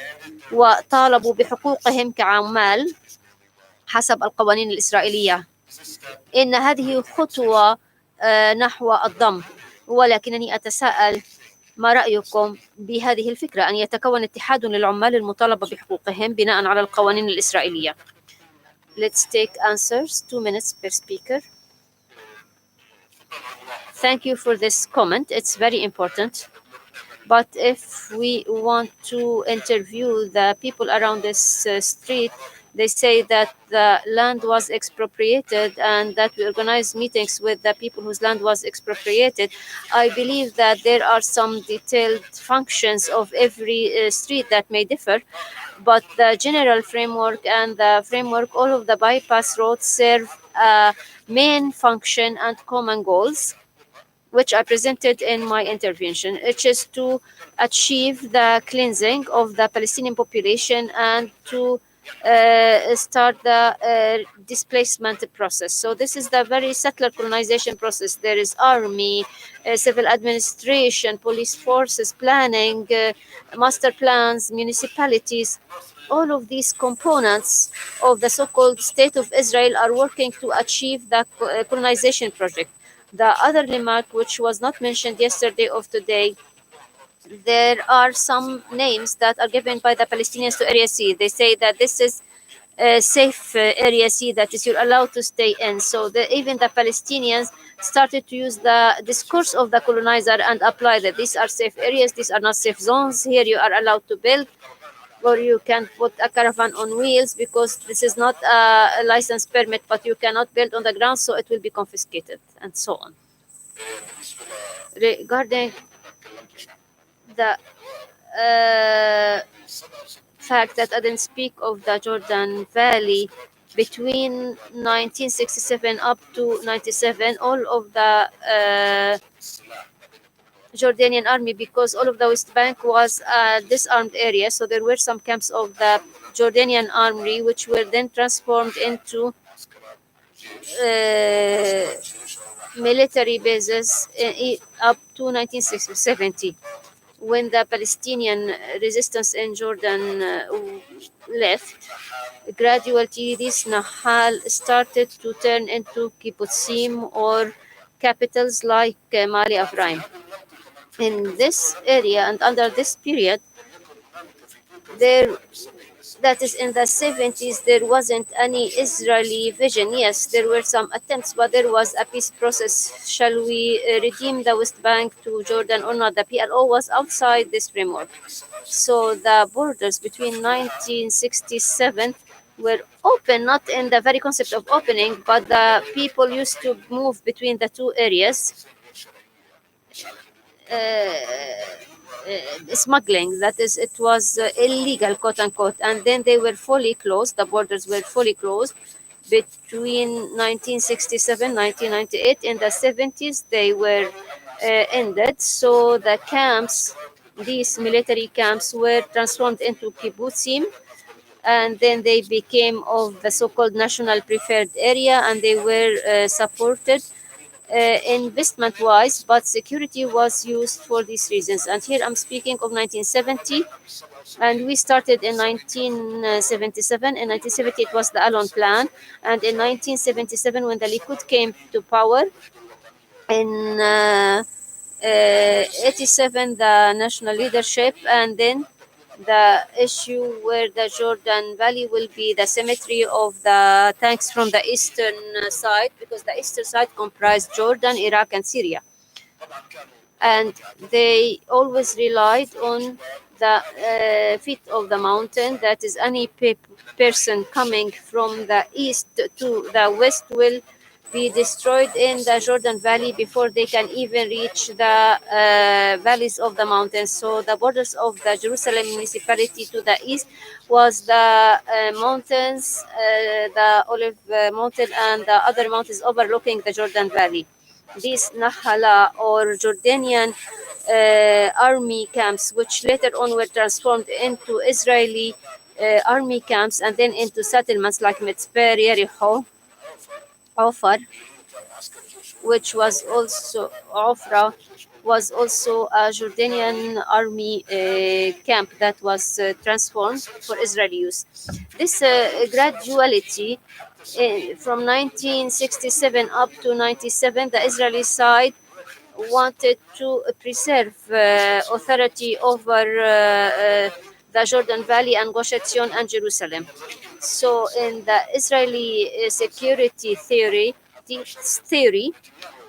وطالبوا بحقوقهم كعمال حسب القوانين الإسرائيلية؟ إن هذه خطوة نحو الضم، ولكنني أتساءل ما رأيكم بهذه الفكرة أن يتكون اتحاد للعمال المطالبة بحقوقهم بناء على القوانين الإسرائيلية؟ Let's take answers, 2 minutes per speaker. Thank you for this comment. It's very important. But if we want to interview the people around this street, they say that the land was expropriated and that we organize meetings with the people whose land was expropriated. I believe that there are some detailed functions of every street that may differ, but the general framework and the framework, all of the bypass roads serve a main function and common goals, which I presented in my intervention, which is to achieve the cleansing of the Palestinian population and to start the displacement process. So this is the very settler colonization process. There is army, civil administration, police forces, planning, master plans, municipalities. All of these components of the so-called State of Israel are working to achieve the colonization project. The other remark, which was not mentioned yesterday of today, there are some names that are given by the Palestinians to Area C. They say that this is a safe Area C, that is you're allowed to stay in. So even the Palestinians started to use the discourse of the colonizer and apply that these are safe areas, these are not safe zones. Here you are allowed to build, or you can put a caravan on wheels because this is not a license permit, but you cannot build on the ground, so it will be confiscated, and so on. Regarding the fact that I didn't speak of the Jordan Valley between 1967 up to 97, all of the Jordanian army, because all of the West Bank was a disarmed area, so there were some camps of the Jordanian army which were then transformed into military bases up to 1970. When the Palestinian resistance in Jordan left, gradually this Nahal started to turn into kibbutzim or capitals like Mali Afraim. In this area and under this period, that is in the 70s, there wasn't any Israeli vision. Yes, there were some attempts, but there was a peace process. Shall we redeem the West Bank to Jordan or not? The PLO was outside this framework. So the borders between 1967 were open, not in the very concept of opening, but the people used to move between the two areas. Smuggling, that is, it was illegal, quote unquote, and then they were fully closed. The borders were fully closed between 1967 1998. In the 70s they were ended, so the camps, these military camps, were transformed into kibbutzim, and then they became of the so-called national preferred area, and they were supported investment wise, but security was used for these reasons. And here I'm speaking of 1970, and we started in 1977. In 1970 it was the Alon plan, and in 1977 when the Likud came to power, in 87 the national leadership, and then the issue where the Jordan Valley will be the cemetery of the tanks from the eastern side, because the eastern side comprised Jordan, Iraq, and Syria. And they always relied on the feet of the mountain. That is, any person coming from the east to the west will be destroyed in the Jordan Valley before they can even reach the valleys of the mountains. So the borders of the Jerusalem municipality to the east was the mountains, the Olive Mountain, and the other mountains overlooking the Jordan Valley. These Nahala or Jordanian army camps, which later on were transformed into Israeli army camps and then into settlements like Mitzpeh, Yericho, Ofar, which was also Ofra, was also a Jordanian army camp that was transformed for Israeli use. This graduality from 1967 up to 97, the Israeli side wanted to preserve authority over the Jordan Valley and Gush Etzion and Jerusalem. So in the Israeli security theory,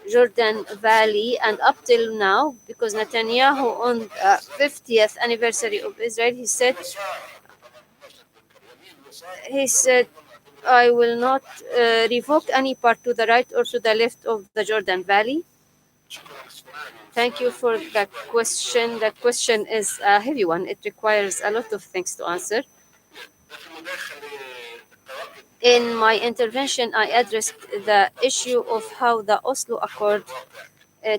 Jordan Valley, and up till now, because Netanyahu on the 50th anniversary of Israel, he said, I will not revoke any part to the right or to the left of the Jordan Valley. Thank you for the question. The question is a heavy one. It requires a lot of things to answer. In my intervention, I addressed the issue of how the Oslo Accord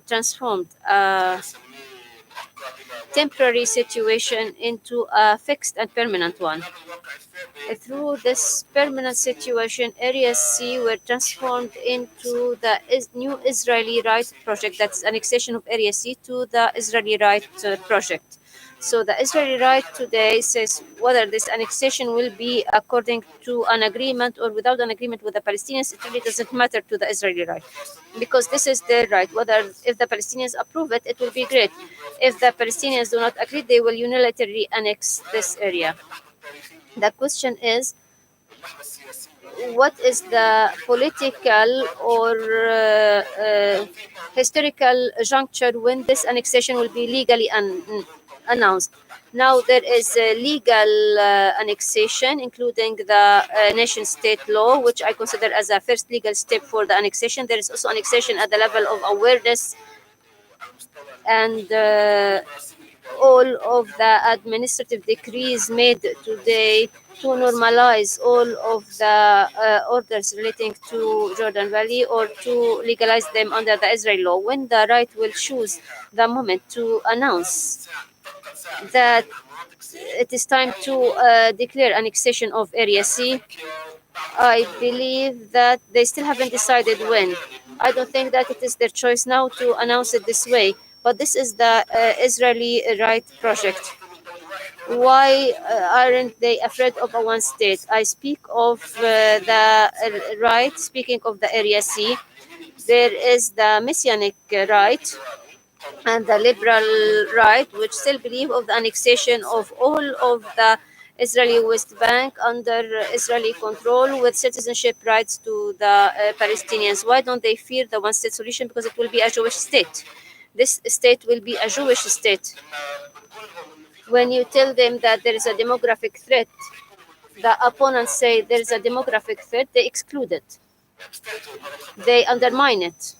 transformed a temporary situation into a fixed and permanent one. Through this permanent situation, Area C were transformed into the new Israeli Right project, that's annexation of Area C to the Israeli Right project. So the Israeli right today says whether this annexation will be according to an agreement or without an agreement with the Palestinians, it really doesn't matter to the Israeli right, because this is their right. Whether if the Palestinians approve it, it will be great. If the Palestinians do not agree, they will unilaterally annex this area. The question is, what is the political or historical juncture when this annexation will be legally announced? Now there is a legal annexation, including the nation state law, which I consider as a first legal step for the annexation. There is also annexation at the level of awareness and all of the administrative decrees made today to normalize all of the orders relating to Jordan Valley or to legalize them under the Israeli law. When the right will choose the moment to announce that it is time to declare annexation of Area C, I believe that they still haven't decided when. I don't think that it is their choice now to announce it this way, but this is the Israeli right project. Why aren't they afraid of a one state? I speak of the right, speaking of the Area C, there is the Messianic right and the liberal right, which still believe of the annexation of all of the Israeli West Bank under Israeli control with citizenship rights to the Palestinians. Why don't they fear the one state solution? Because it will be a Jewish state. This state will be a Jewish state. When you tell them that there is a demographic threat, the opponents say there is a demographic threat, they exclude it. They undermine it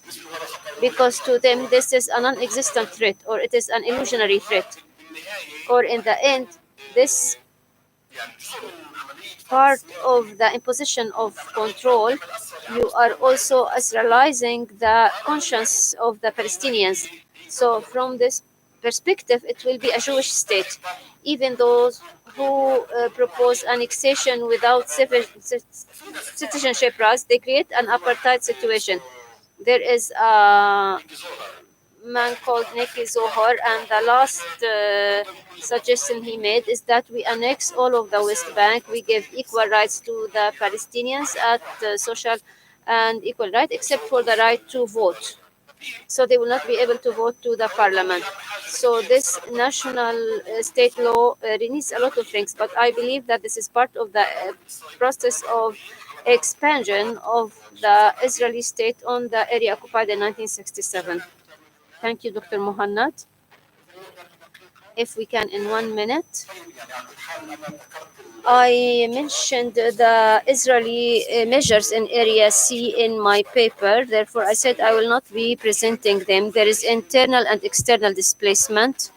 because to them this is a non-existent threat or it is an illusionary threat. Or in the end, this part of the imposition of control, you are also Israelizing the conscience of the Palestinians. So from this perspective, it will be a Jewish state. Even those who propose annexation without citizenship rights, they create an apartheid situation. There is a man called Neki Zohar, and the last suggestion he made is that we annex all of the West Bank. We give equal rights to the Palestinians at social and equal right, except for the right to vote. So they will not be able to vote to the parliament. So this national state law needs a lot of things, but I believe that this is part of the process of expansion of the Israeli state on the area occupied in 1967. Thank you, Dr. Mohannad. If we can, in 1 minute. I mentioned the Israeli measures in Area C in my paper. Therefore, I said I will not be presenting them. There is internal and external displacement.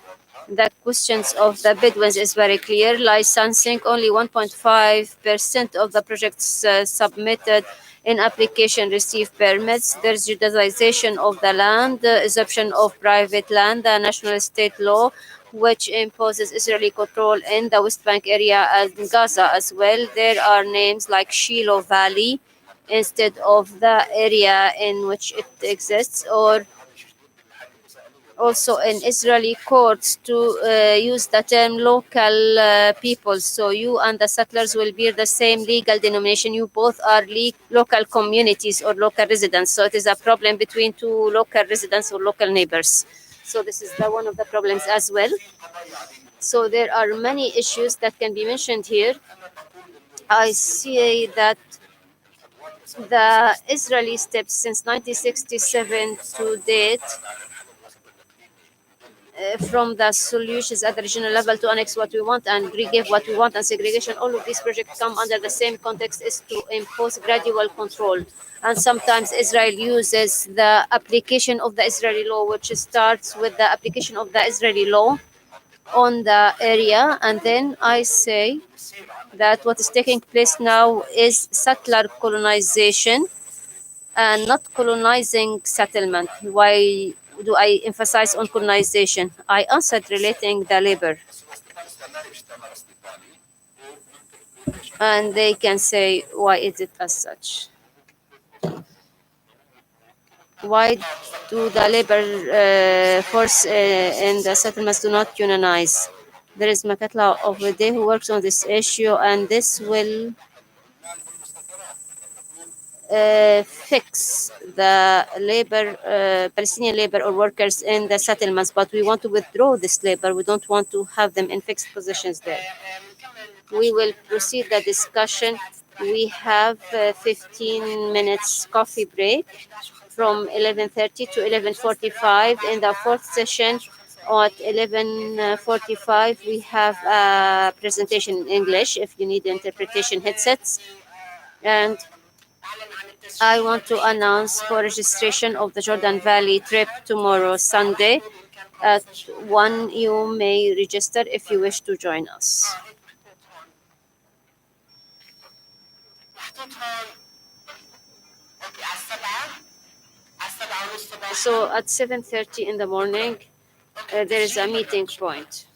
The questions of the Bedouins is very clear. Licensing, only 1.5% of the projects submitted in application receive permits. There's Judaization of the land, the assumption of private land, the national state law, which imposes Israeli control in the West Bank area and Gaza as well. There are names like Shiloh Valley instead of the area in which it exists, or also in Israeli courts to use the term local people. So you and the settlers will bear the same legal denomination. You both are local communities or local residents. So it is a problem between two local residents or local neighbors. So this is one of the problems as well. So there are many issues that can be mentioned here. I see that the Israeli steps since 1967 to date from the solutions at the regional level to annex what we want and re-give what we want and segregation, all of these projects come under the same context, is to impose gradual control. And sometimes Israel uses the application of the Israeli law, which starts with the application of the Israeli law on the area. And then I say that what is taking place now is settler colonization and not colonizing settlement. Why do I emphasize on colonization? I answered relating the labor. And they can say, why is it as such? Why do the labor force in the settlements do not unionize? There is Makatla over there who works on this issue, and this will fix the Palestinian labor or workers in the settlements, but we want to withdraw this labor. We don't want to have them in fixed positions there. We will proceed the discussion. We have 15 minutes coffee break from 11:30 to 11:45. In the fourth session at 11:45, we have a presentation in English if you need interpretation headsets. And I want to announce for registration of the Jordan Valley trip tomorrow, Sunday. At 1, you may register if you wish to join us. So at 7:30 in the morning, there is a meeting point.